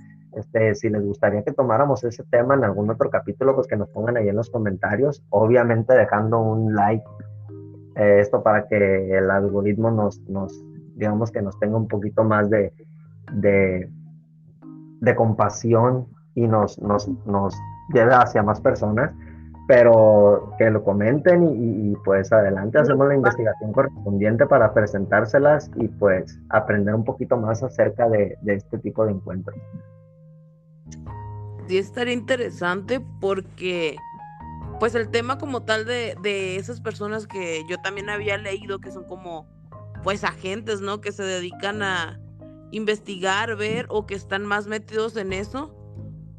si les gustaría que tomáramos ese tema en algún otro capítulo, pues que nos pongan ahí en los comentarios, obviamente dejando un like, esto para que el algoritmo digamos que nos tenga un poquito más de, de compasión y nos lleve hacia más personas, pero que lo comenten y pues adelante hacemos la investigación correspondiente para presentárselas y pues aprender un poquito más acerca de este tipo de encuentros. Sí estaría interesante porque pues el tema como tal de esas personas que yo también había leído que son como pues agentes, ¿no? Que se dedican a investigar, ver o que están más metidos en eso,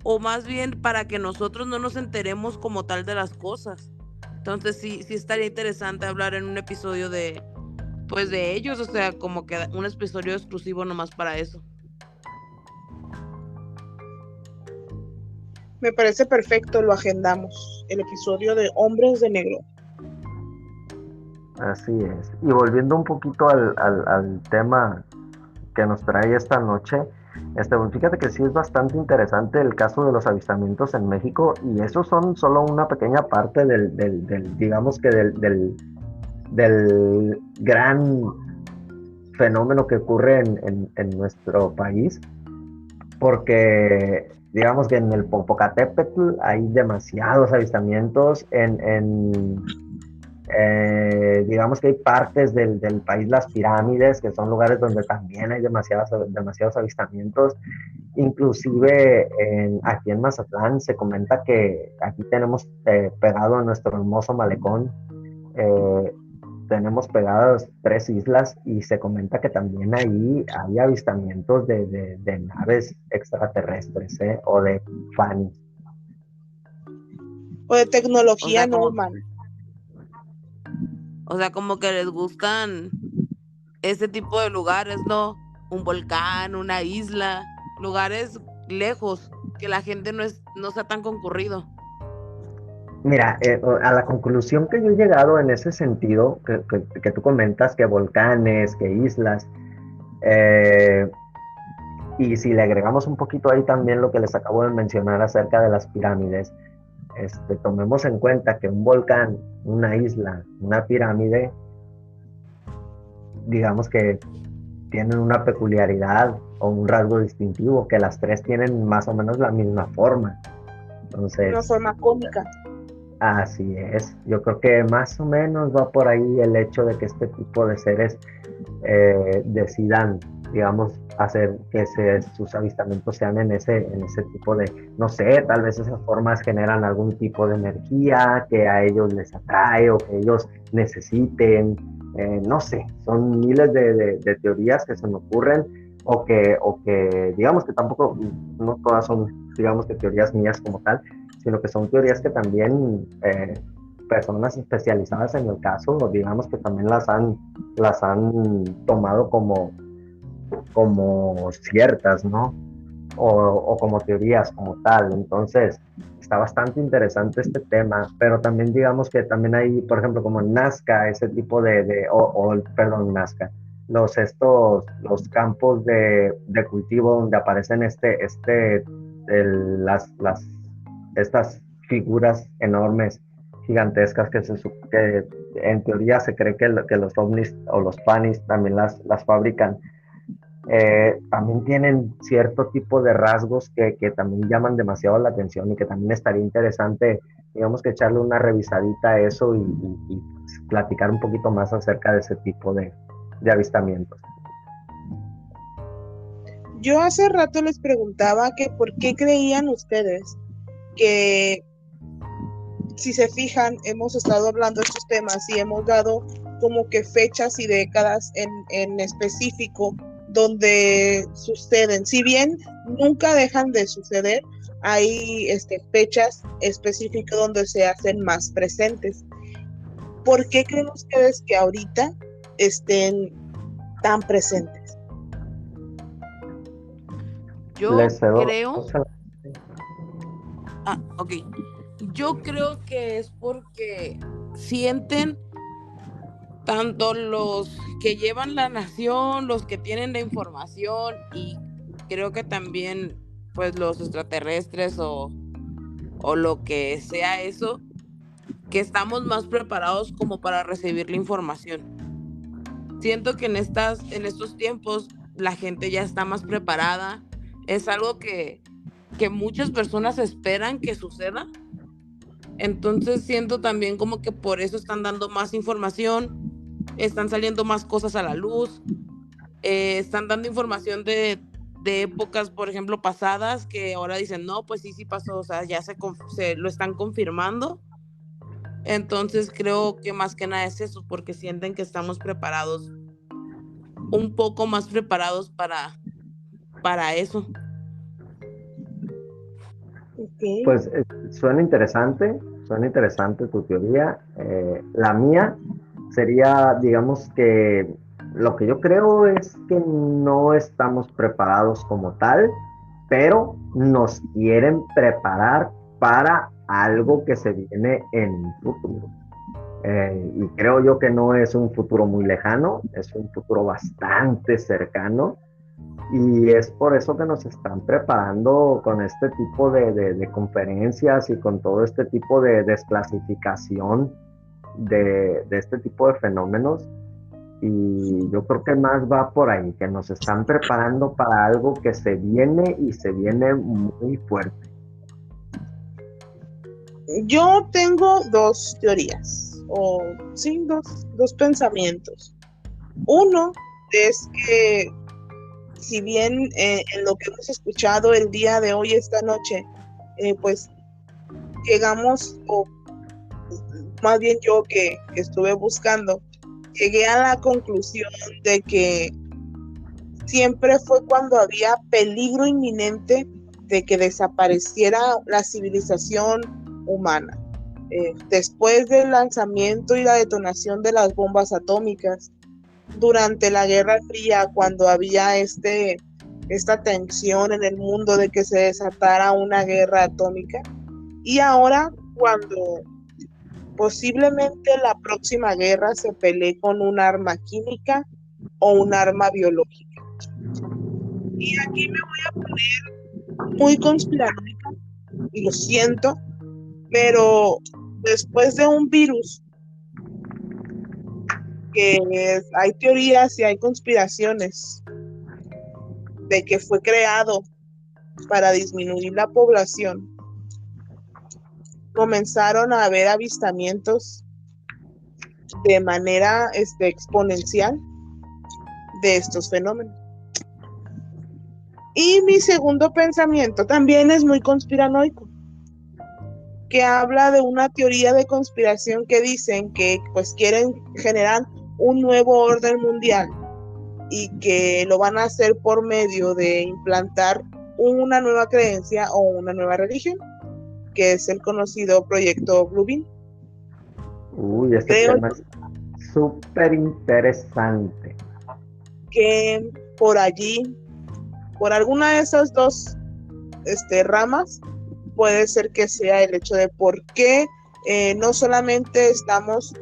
o más bien para que nosotros no nos enteremos como tal de las cosas. Entonces sí estaría interesante hablar en un episodio de pues de ellos, o sea, como que un episodio exclusivo nomás para eso. Me parece perfecto, lo agendamos. El episodio de Hombres de Negro. Así es. Y volviendo un poquito al tema que nos trae esta noche, pues fíjate que sí es bastante interesante el caso de los avistamientos en México y esos son solo una pequeña parte digamos que del gran fenómeno que ocurre en nuestro país, porque digamos que en el Popocatépetl hay demasiados avistamientos, digamos que hay partes del país, las pirámides, que son lugares donde también hay demasiados avistamientos. Inclusive aquí en Mazatlán se comenta que aquí tenemos pegado a nuestro hermoso malecón, eh, tenemos pegadas 3 islas y se comenta que también ahí hay avistamientos de naves extraterrestres, o de FANI. O de O tecnología sea, no como, humana. o sea, como que les gustan ese tipo de lugares, ¿no? Un volcán, una isla, lugares lejos, que la gente no sea tan concurrido. Mira, a la conclusión que yo he llegado en ese sentido, que tú comentas, que volcanes, que islas, eh, y si le agregamos un poquito ahí también lo que les acabo de mencionar acerca de las pirámides, tomemos en cuenta que un volcán, una isla, una pirámide, digamos que tienen una peculiaridad o un rasgo distintivo, que las tres tienen más o menos la misma forma. Una Entonces, forma cómica. así es. Yo creo que más o menos va por ahí el hecho de que este tipo de seres decidan, digamos, hacer que sus avistamientos sean en ese tipo de, no sé, tal vez esas formas generan algún tipo de energía que a ellos les atrae o que ellos necesiten, no sé, son miles de teorías que se me ocurren o que digamos que tampoco, no todas son, digamos que teorías mías como tal, sino que son teorías que también personas especializadas en el caso, digamos que también las han tomado como ciertas, ¿no? O como teorías como tal. Entonces, está bastante interesante este tema, pero también digamos que también hay, por ejemplo, como en Nazca, ese tipo perdón, Nazca, los campos de cultivo donde aparecen estas figuras enormes gigantescas que en teoría se cree que los ovnis o los panis también las fabrican. También tienen cierto tipo de rasgos que también llaman demasiado la atención y que también estaría interesante, digamos, que echarle una revisadita a eso y platicar un poquito más acerca de ese tipo de avistamientos. Yo hace rato les preguntaba que por qué creían ustedes que, si se fijan, hemos estado hablando de estos temas y hemos dado como que fechas y décadas en específico donde suceden. Si bien nunca dejan de suceder, hay fechas específicas donde se hacen más presentes. ¿Por qué creen ustedes que ahorita estén tan presentes? Yo Les cedo. creo... ok. Yo creo que es porque sienten tanto los que llevan la nación, los que tienen la información, y creo que también pues los extraterrestres o lo que sea eso, que estamos más preparados como para recibir la información. Siento que en estos tiempos la gente ya está más preparada. Es algo que muchas personas esperan que suceda. Entonces siento también como que por eso están dando más información, están saliendo más cosas a la luz, están dando información de épocas, por ejemplo, pasadas, que ahora dicen, no, pues sí pasó, o sea, ya se lo están confirmando. Entonces creo que más que nada es eso, porque sienten que estamos preparados, un poco más preparados para eso. Okay. Pues suena interesante tu teoría. La mía sería, digamos que lo que yo creo es que no estamos preparados como tal, pero nos quieren preparar para algo que se viene en un futuro. Y creo yo que no es un futuro muy lejano, es un futuro bastante cercano. Y es por eso que nos están preparando con este tipo de conferencias y con todo este tipo de desclasificación de este tipo de fenómenos. Y yo creo que más va por ahí, que nos están preparando para algo que se viene y se viene muy fuerte. Yo tengo dos teorías, dos pensamientos. Uno es que, si bien en lo que hemos escuchado el día de hoy, esta noche, pues llegamos, o más bien yo que estuve buscando, llegué a la conclusión de que siempre fue cuando había peligro inminente de que desapareciera la civilización humana. Después del lanzamiento y la detonación de las bombas atómicas, durante la Guerra Fría, cuando había esta tensión en el mundo de que se desatara una guerra atómica, y ahora cuando posiblemente la próxima guerra se pelee con un arma química o un arma biológica. Y aquí me voy a poner muy conspiranoica, y lo siento, pero después de un virus, que hay teorías y hay conspiraciones de que fue creado para disminuir la población, comenzaron a haber avistamientos de manera exponencial de estos fenómenos. Y mi segundo pensamiento también es muy conspiranoico, que habla de una teoría de conspiración que dicen que pues quieren generar un nuevo orden mundial y que lo van a hacer por medio de implantar una nueva creencia o una nueva religión, que es el conocido proyecto Blue Beam. Uy, este tema es súper interesante. Que por allí, por alguna de esas dos ramas, puede ser que sea el hecho de por qué no solamente estamos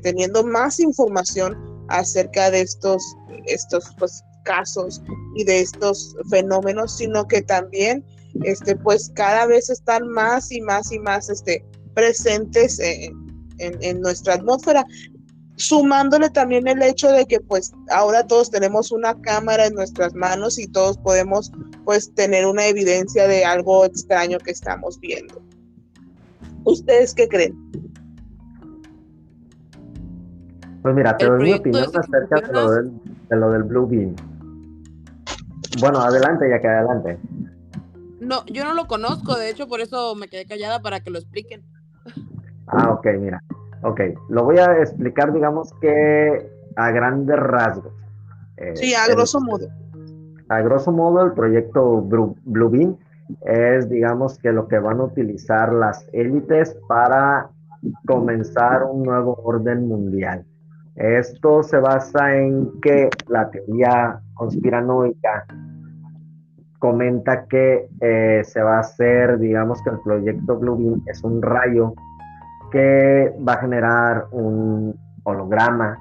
teniendo más información acerca de estos pues, casos y de estos fenómenos, sino que también pues cada vez están más y más y más presentes en nuestra atmósfera, sumándole también el hecho de que pues ahora todos tenemos una cámara en nuestras manos y todos podemos pues tener una evidencia de algo extraño que estamos viendo. ¿Ustedes qué creen? Pues mira, te El doy mi proyecto opinión ese que acerca mencionas, de lo del Blue Beam. Bueno, adelante, ya que adelante. no, yo no lo conozco, de hecho por eso me quedé callada para que lo expliquen. Ah, ok, mira. Ok, lo voy a explicar, digamos que a grandes rasgos. Sí, a El, grosso modo. a grosso modo, el proyecto Blue Beam es, digamos, que lo que van a utilizar las élites para comenzar un nuevo orden mundial. Esto se basa en que la teoría conspiranoica comenta que se va a hacer, digamos que el proyecto Blue Beam es un rayo que va a generar un holograma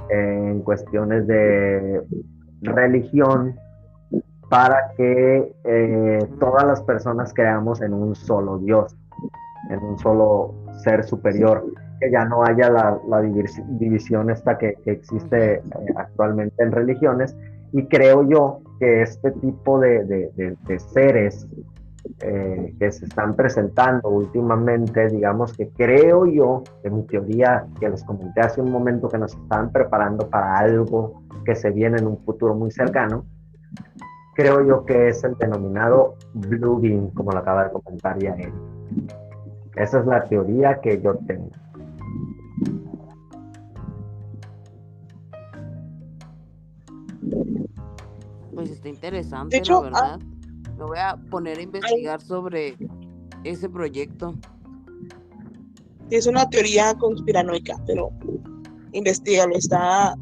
en cuestiones de religión para que todas las personas creamos en un solo Dios, en un solo ser superior, que ya no haya la división esta que existe actualmente en religiones. Y creo yo que este tipo de seres que se están presentando últimamente, digamos que creo yo, en mi teoría, que les comenté hace un momento, que nos están preparando para algo que se viene en un futuro muy cercano, creo yo que es el denominado Blue Beam, como lo acaba de comentar ya él. Esa es la teoría que yo tengo. Pues está De interesante, la hecho, verdad. Me voy a poner a investigar sobre ese proyecto. es una teoría conspiranoica, pero investigalo, está,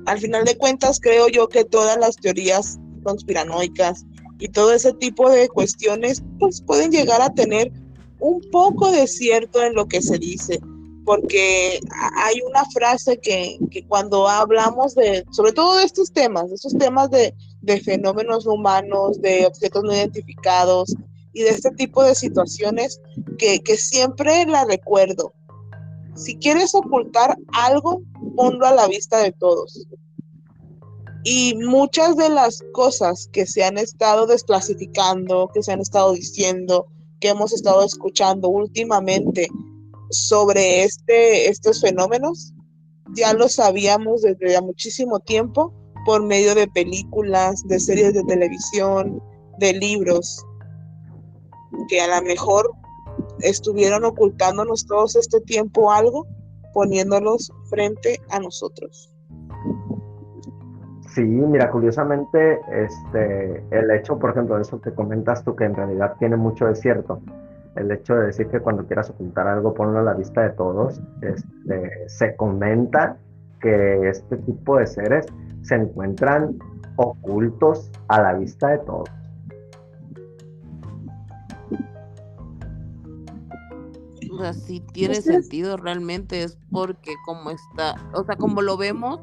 al final de cuentas creo yo que todas las teorías conspiranoicas y todo ese tipo de cuestiones pues pueden llegar a tener un poco de cierto en lo que se dice, porque hay una frase que cuando hablamos de, sobre todo de estos temas de fenómenos humanos, de objetos no identificados y de este tipo de situaciones que siempre la recuerdo. Si quieres ocultar algo, ponlo a la vista de todos. Y muchas de las cosas que se han estado desclasificando, que se han estado diciendo, que hemos estado escuchando últimamente sobre estos fenómenos, ya lo sabíamos desde muchísimo tiempo por medio de películas, de series de televisión, de libros, que a lo mejor estuvieron ocultándonos todos este tiempo algo, poniéndolos frente a nosotros. Sí, mira, curiosamente, el hecho, por ejemplo, de eso que comentas tú, que en realidad tiene mucho de cierto, el hecho de decir que cuando quieras ocultar algo, ponlo a la vista de todos, se comenta que este tipo de seres se encuentran ocultos a la vista de todos. O sea, sí tiene ¿Ustedes? sentido realmente, es porque como está, o sea, como lo vemos,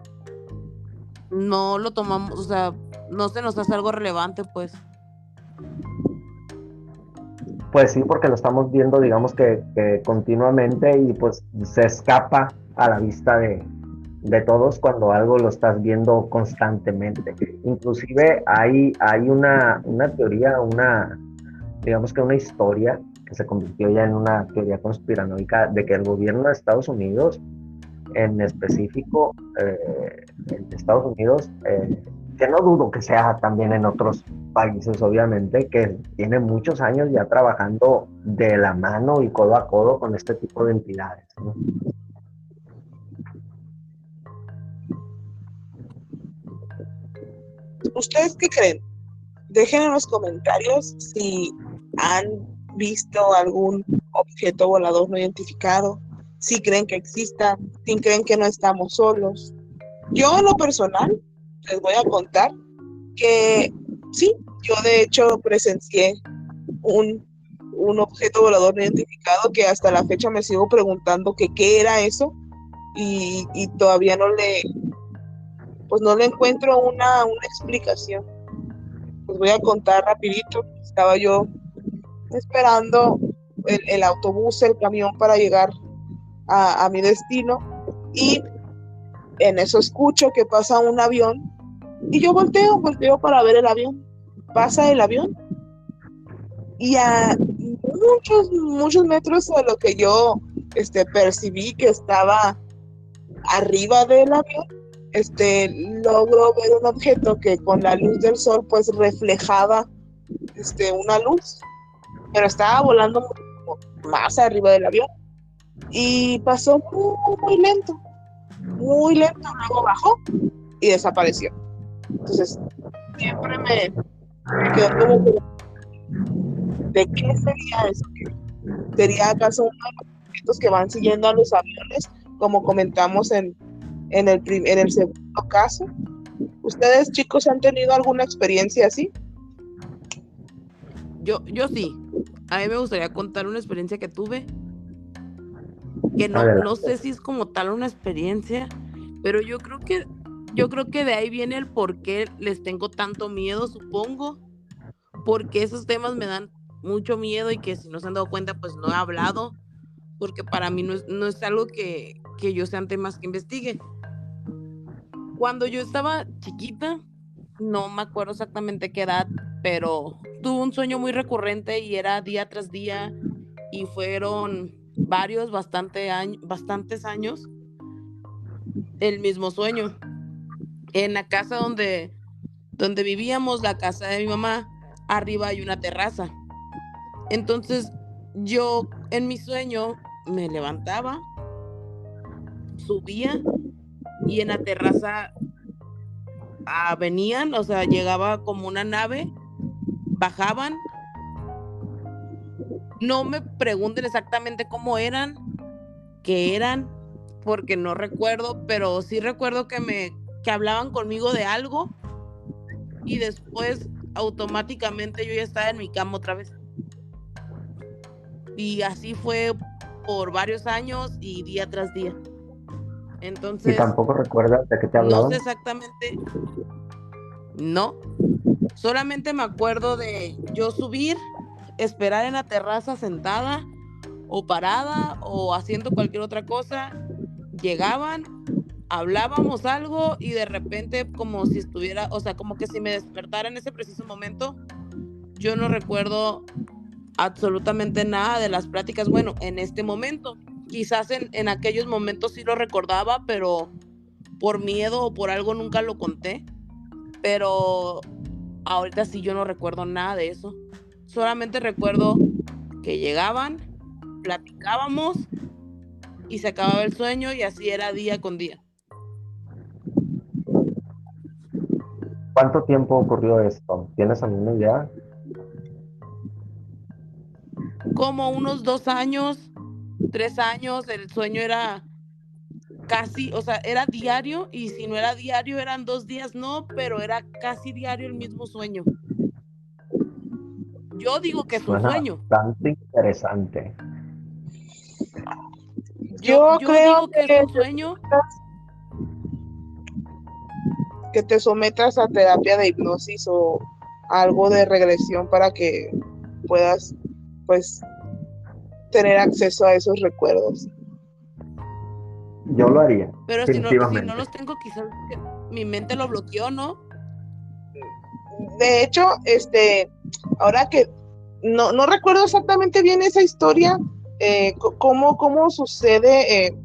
no lo tomamos, o sea, no se nos hace algo relevante, pues. Pues sí, porque lo estamos viendo, digamos que continuamente y pues se escapa a la vista de todos cuando algo lo estás viendo constantemente. Inclusive hay una teoría, digamos que una historia que se convirtió ya en una teoría conspiranoica de que el gobierno de Estados Unidos, en específico, en Estados Unidos, que no dudo que sea también en otros países, obviamente, que tiene muchos años ya trabajando de la mano y codo a codo con este tipo de entidades, ¿no? ¿Ustedes qué creen? Dejen en los comentarios si han visto algún objeto volador no identificado, si creen que exista, si creen que no estamos solos. Yo en lo personal les voy a contar que sí, yo de hecho presencié un, un objeto volador no identificado que hasta la fecha me sigo preguntando que qué era eso y todavía pues no le encuentro una explicación. Les voy a contar rapidito. Estaba yo esperando el autobús, el camión para llegar a mi destino, y en eso escucho que pasa un avión y yo volteo para ver el avión. Pasa el avión y a muchos metros de lo que yo percibí que estaba arriba del avión, logro ver un objeto que con la luz del sol pues reflejaba una luz, pero estaba volando más arriba del avión y pasó muy lento, luego bajó y desapareció. Entonces siempre me quedó como que, ¿de qué sería eso? ¿Sería acaso uno de los objetos que van siguiendo a los aviones, como comentamos en el segundo caso? ¿Ustedes, chicos, han tenido alguna experiencia así? Yo sí. A mí me gustaría contar una experiencia que tuve, que no sé si es como tal una experiencia, pero yo creo que de ahí viene el por qué les tengo tanto miedo, supongo, porque esos temas me dan mucho miedo y que si no se han dado cuenta, pues no he hablado, porque para mí no es algo que yo sean temas que investigue. Cuando yo estaba chiquita, no me acuerdo exactamente qué edad, pero tuve un sueño muy recurrente y era día tras día y fueron bastantes años el mismo sueño. En la casa donde vivíamos, la casa de mi mamá, arriba hay una terraza. Entonces yo en mi sueño me levantaba, subía y en la terraza venían, o sea, llegaba como una nave, bajaban. No me pregunten exactamente cómo eran, qué eran, porque no recuerdo, pero sí recuerdo que hablaban conmigo de algo y después automáticamente yo ya estaba en mi cama otra vez. Y así fue por varios años y día tras día. Entonces, ¿y tampoco recuerdas de qué te no hablaban? sé exactamente, no, solamente me acuerdo de yo subir, esperar en la terraza sentada o parada o haciendo cualquier otra cosa. Llegaban, hablábamos algo y de repente como si estuviera, o sea, como que si me despertara en ese preciso momento. Yo no recuerdo absolutamente nada de las pláticas, bueno, en este momento. Quizás en aquellos momentos sí lo recordaba, pero por miedo o por algo nunca lo conté. Pero ahorita sí yo no recuerdo nada de eso. Solamente recuerdo que llegaban, platicábamos y se acababa el sueño y así era día con día. ¿Cuánto tiempo ocurrió esto? ¿Tienes alguna idea? Como unos 2 años, 3 años, el sueño era casi, o sea, era diario y si no era diario eran 2 días, no, pero era casi diario el mismo sueño. Yo digo que es un Suena sueño. bastante interesante. Yo Yo creo digo que es un sueño. que te sometas a terapia de hipnosis o algo de regresión para que puedas, pues, tener acceso a esos recuerdos. Yo lo haría, Pero si no definitivamente. los tengo, quizás mi mente lo bloqueó, ¿no? De hecho, ahora que no recuerdo exactamente bien esa historia, cómo sucede,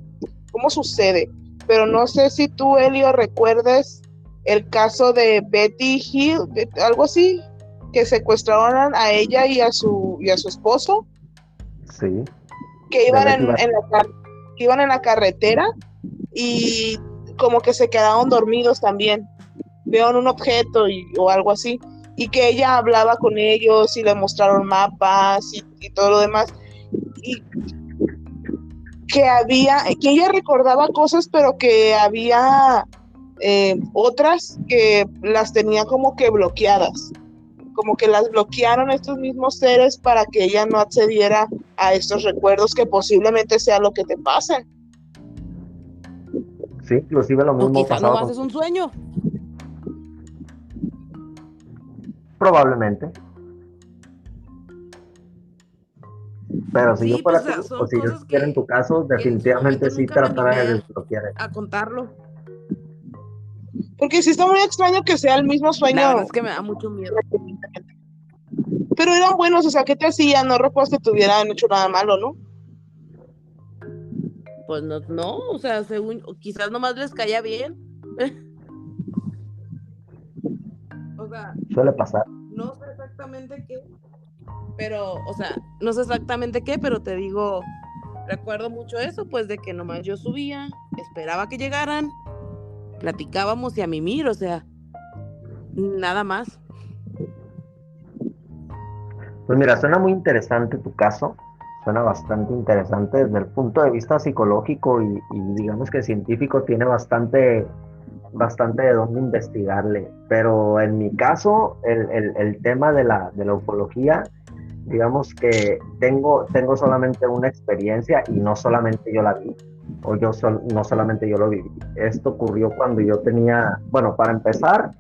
pero no sé si tú, Elio, recuerdes el caso de Betty Hill, algo así, que secuestraron a ella y a su esposo, Sí. que iban De Betty iban en la carretera y como que se quedaron dormidos también, vieron un objeto o algo así, y que ella hablaba con ellos y le mostraron mapas y todo lo demás, y que ella recordaba cosas, pero que había otras que las tenía como que bloqueadas, como que las bloquearon estos mismos seres para que ella no accediera a estos recuerdos que posiblemente sea lo que te pasa. Sí, inclusive lo O mismo quizás pasaba nomás es un sueño. probablemente. Pero si yo Sí, pues fuera tú, o son si yo cosas estuviera en tu caso, que en su definitivamente momento sí nunca me tratara animé de desbloquear eso. a contarlo. Porque sí está muy extraño que sea el mismo La verdad sueño, es que me da mucho miedo. pero eran buenos, o sea, ¿qué te hacían? No recuerdo que te hubieran hecho nada malo, ¿no? Pues no, no, o sea, según, quizás nomás les caía bien. O sea, Suele pasar. no sé exactamente qué, pero, o sea, no sé exactamente qué, pero te digo, recuerdo mucho eso, pues de que nomás yo subía, esperaba que llegaran, platicábamos y a mimir, o sea, nada más. Pues mira, suena muy interesante tu caso, suena bastante interesante desde el punto de vista psicológico y digamos que científico tiene bastante de dónde investigarle, pero en mi caso el tema de la ufología, digamos que tengo solamente una experiencia y no solamente yo la vi, no solamente yo lo viví. Esto ocurrió cuando yo tenía, bueno, para empezar,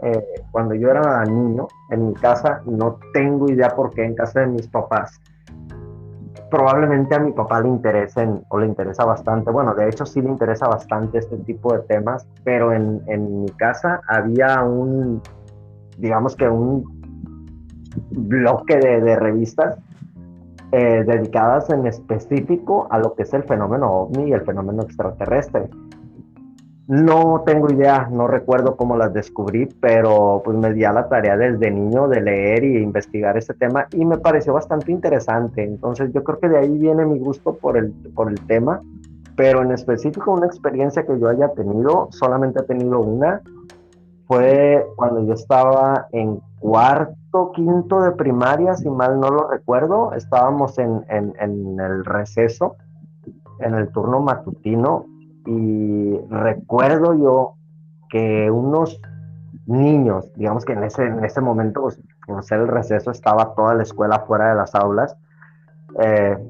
cuando yo era niño, en mi casa, no tengo idea por qué en casa de mis papás. Probablemente a mi papá le interesen o le interesa bastante, bueno, de hecho sí le interesa bastante este tipo de temas, pero en mi casa había digamos que un bloque de revistas dedicadas en específico a lo que es el fenómeno ovni y el fenómeno extraterrestre. No tengo idea, no recuerdo cómo las descubrí, pero pues me di a la tarea desde niño de leer y investigar este tema y me pareció bastante interesante. Entonces yo creo que de ahí viene mi gusto por el tema, pero en específico una experiencia que yo haya tenido, solamente he tenido una, fue cuando yo estaba en cuarto, quinto de primaria, si mal no lo recuerdo. Estábamos en el receso, en el turno matutino, y recuerdo yo que unos niños, digamos que en ese momento, pues, por ser el receso, estaba toda la escuela fuera de las aulas,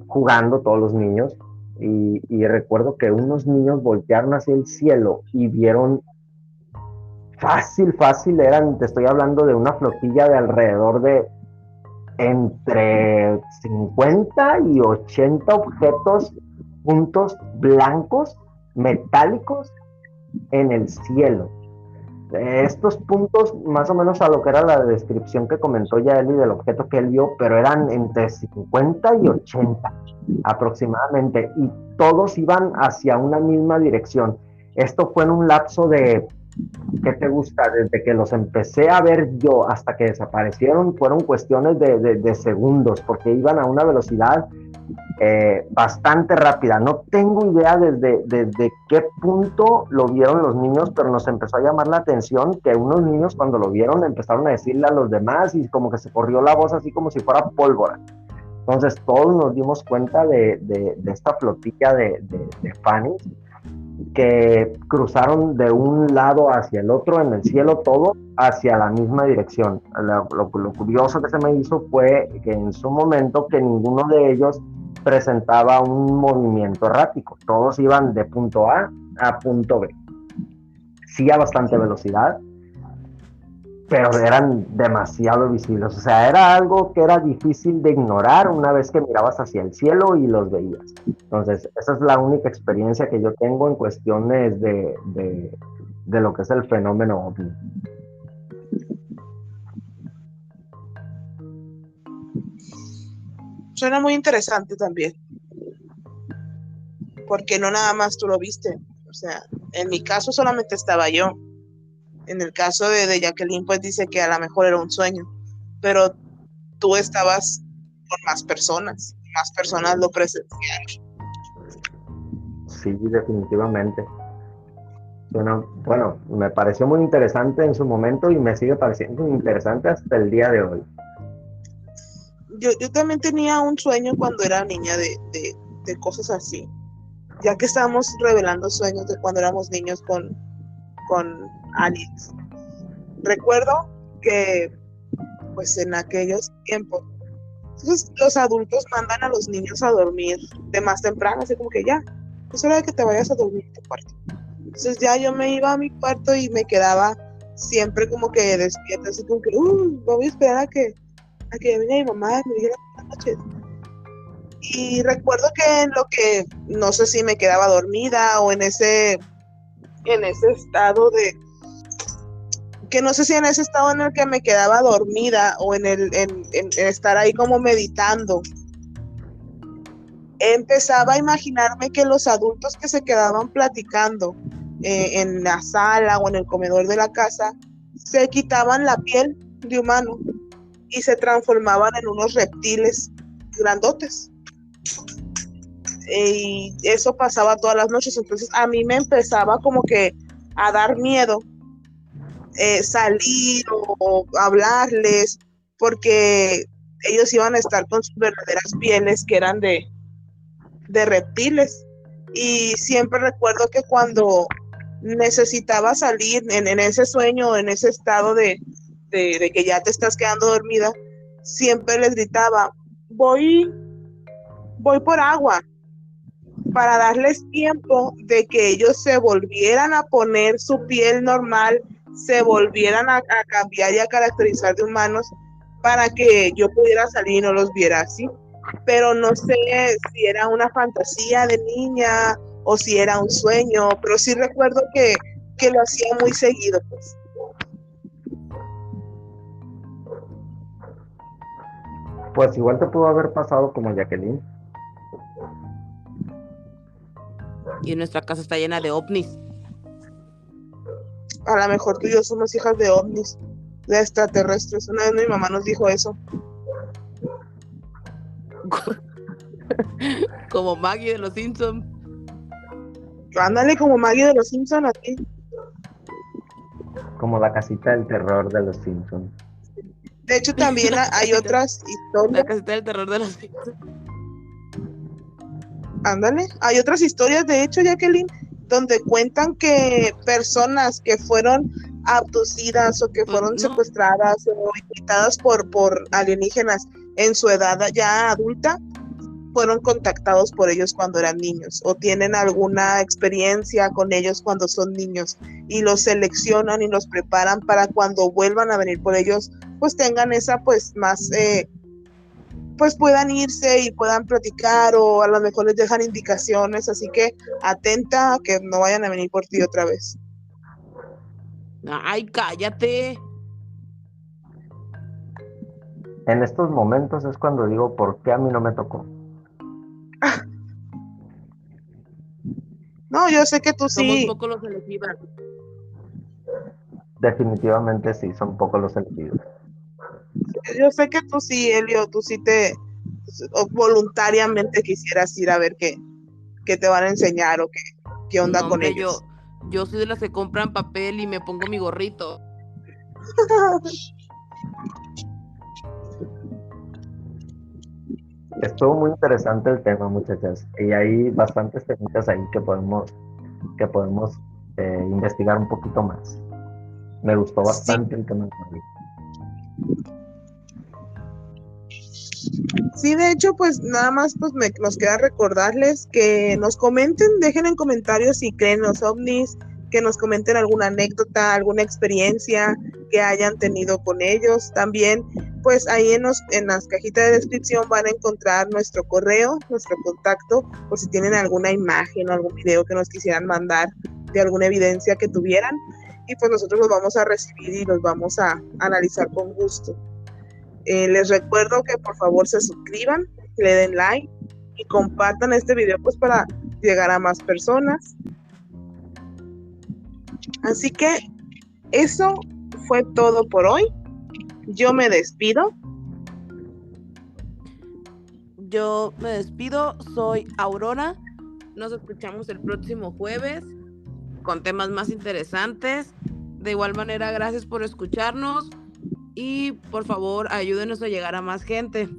jugando todos los niños, y recuerdo que unos niños voltearon hacia el cielo y vieron fácil, te estoy hablando de una flotilla de alrededor de entre 50 y 80 objetos, puntos blancos, metálicos, en el cielo. Estos puntos, más o menos a lo que era la descripción que comentó ya Eli del objeto que él vio, pero eran entre 50 y 80 aproximadamente, y todos iban hacia una misma dirección. Esto fue en un lapso de, ¿qué te gusta? Desde que los empecé a ver yo hasta que desaparecieron, fueron cuestiones de segundos, porque iban a una velocidad bastante rápida. No tengo idea desde qué punto lo vieron los niños, pero nos empezó a llamar la atención que unos niños cuando lo vieron empezaron a decirle a los demás y como que se corrió la voz así como si fuera pólvora. Entonces todos nos dimos cuenta de esta flotilla de fanes que cruzaron de un lado hacia el otro en el cielo, todo hacia la misma dirección. Lo curioso que se me hizo fue que en su momento que ninguno de ellos presentaba un movimiento errático, todos iban de punto A punto B, sí a bastante velocidad, pero eran demasiado visibles, o sea, era algo que era difícil de ignorar una vez que mirabas hacia el cielo y los veías. Entonces, esa es la única experiencia que yo tengo en cuestiones de lo que es el fenómeno ovni. Suena muy interesante también, porque no nada más tú lo viste. O sea, en mi caso solamente estaba yo. En el caso de Jacqueline, pues dice que a lo mejor era un sueño, pero tú estabas con más personas lo presenciaron. Sí, definitivamente. Bueno, me pareció muy interesante en su momento y me sigue pareciendo interesante hasta el día de hoy. Yo también tenía un sueño cuando era niña de cosas así, ya que estábamos revelando sueños de cuando éramos niños con aliens. Recuerdo que pues en aquellos tiempos pues, los adultos mandan a los niños a dormir de más temprano, así como que ya, es hora de que te vayas a dormir en tu cuarto. Entonces ya yo me iba a mi cuarto y me quedaba siempre como que despierta, así como que voy a esperar a que ya venga mi mamá y me diga las buenas noches. Y recuerdo que en lo que no sé si me quedaba dormida o en ese estado que no sé si en ese estado en el que me quedaba dormida o en estar ahí como meditando, empezaba a imaginarme que los adultos que se quedaban platicando en la sala o en el comedor de la casa se quitaban la piel de humano y se transformaban en unos reptiles grandotes. Y eso pasaba todas las noches. Entonces a mí me empezaba como que a dar miedo salir o hablarles, porque ellos iban a estar con sus verdaderas pieles que eran de reptiles. Y siempre recuerdo que cuando necesitaba salir en ese sueño, en ese estado de que ya te estás quedando dormida, siempre les gritaba, voy por agua, para darles tiempo de que ellos se volvieran a poner su piel normal, se volvieran a cambiar y a caracterizar de humanos para que yo pudiera salir y no los viera así. Pero no sé si era una fantasía de niña o si era un sueño, pero sí recuerdo que lo hacía muy seguido, pues. Pues igual te pudo haber pasado como Jacqueline. Y nuestra casa está llena de ovnis. A lo mejor tú y yo somos hijas de ovnis, de extraterrestres. Una vez mi mamá nos dijo eso. Como Maggie de los Simpsons. Ándale, como Maggie de los Simpsons a ti. Como la casita del terror de los Simpsons. De hecho, también hay otras historias. La casita del terror de los Simpsons. Ándale, hay otras historias, de hecho, Jacqueline, donde cuentan que personas que fueron abducidas o que fueron secuestradas o invitadas por alienígenas en su edad ya adulta, fueron contactados por ellos cuando eran niños o tienen alguna experiencia con ellos cuando son niños y los seleccionan y los preparan para cuando vuelvan a venir por ellos, pues tengan esa pues más pues puedan irse y puedan platicar o a lo mejor les dejan indicaciones, así que atenta a que no vayan a venir por ti otra vez. Ay, cállate. En estos momentos es cuando digo, ¿por qué a mí no me tocó? No, yo sé que tú sí. Somos pocos los elegidos. Definitivamente sí, son pocos los elegidos. Yo sé que tú sí, Elio, tú sí te voluntariamente quisieras ir a ver qué te van a enseñar o qué onda con ellos. Yo soy de las que compran papel y me pongo mi gorrito. Estuvo muy interesante el tema, muchachas, y hay bastantes temitas ahí que podemos investigar un poquito más. Me gustó bastante el tema de hoy. Sí, de hecho, pues nada más pues nos queda recordarles que nos comenten, dejen en comentarios si creen los ovnis, que nos comenten alguna anécdota, alguna experiencia que hayan tenido con ellos. También, pues ahí en las cajitas de descripción van a encontrar nuestro correo, nuestro contacto, por si tienen alguna imagen o algún video que nos quisieran mandar de alguna evidencia que tuvieran. Y pues nosotros los vamos a recibir y los vamos a analizar con gusto. Les recuerdo que por favor se suscriban, le den like y compartan este video pues para llegar a más personas. Así que eso fue todo por hoy. Yo me despido. Yo me despido, soy Aurora. Nos escuchamos el próximo jueves con temas más interesantes. De igual manera, gracias por escucharnos. Y por favor, ayúdenos a llegar a más gente.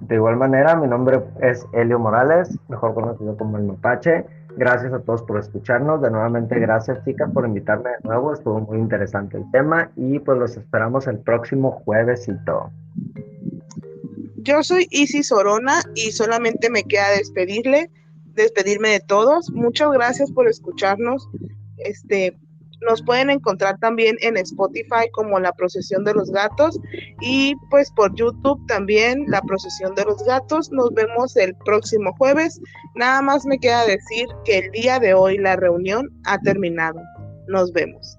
De igual manera, mi nombre es Elio Morales, mejor conocido como el Mapache. Gracias a todos por escucharnos. De nuevamente, gracias, chicas, por invitarme de nuevo. Estuvo muy interesante el tema y pues los esperamos el próximo juevesito. Yo soy Isis Orona y solamente me queda despedirme de todos. Muchas gracias por escucharnos. Nos pueden encontrar también en Spotify como La Procesión de los Gatos y pues por YouTube también La Procesión de los Gatos. Nos vemos el próximo jueves. Nada más me queda decir que el día de hoy la reunión ha terminado. Nos vemos.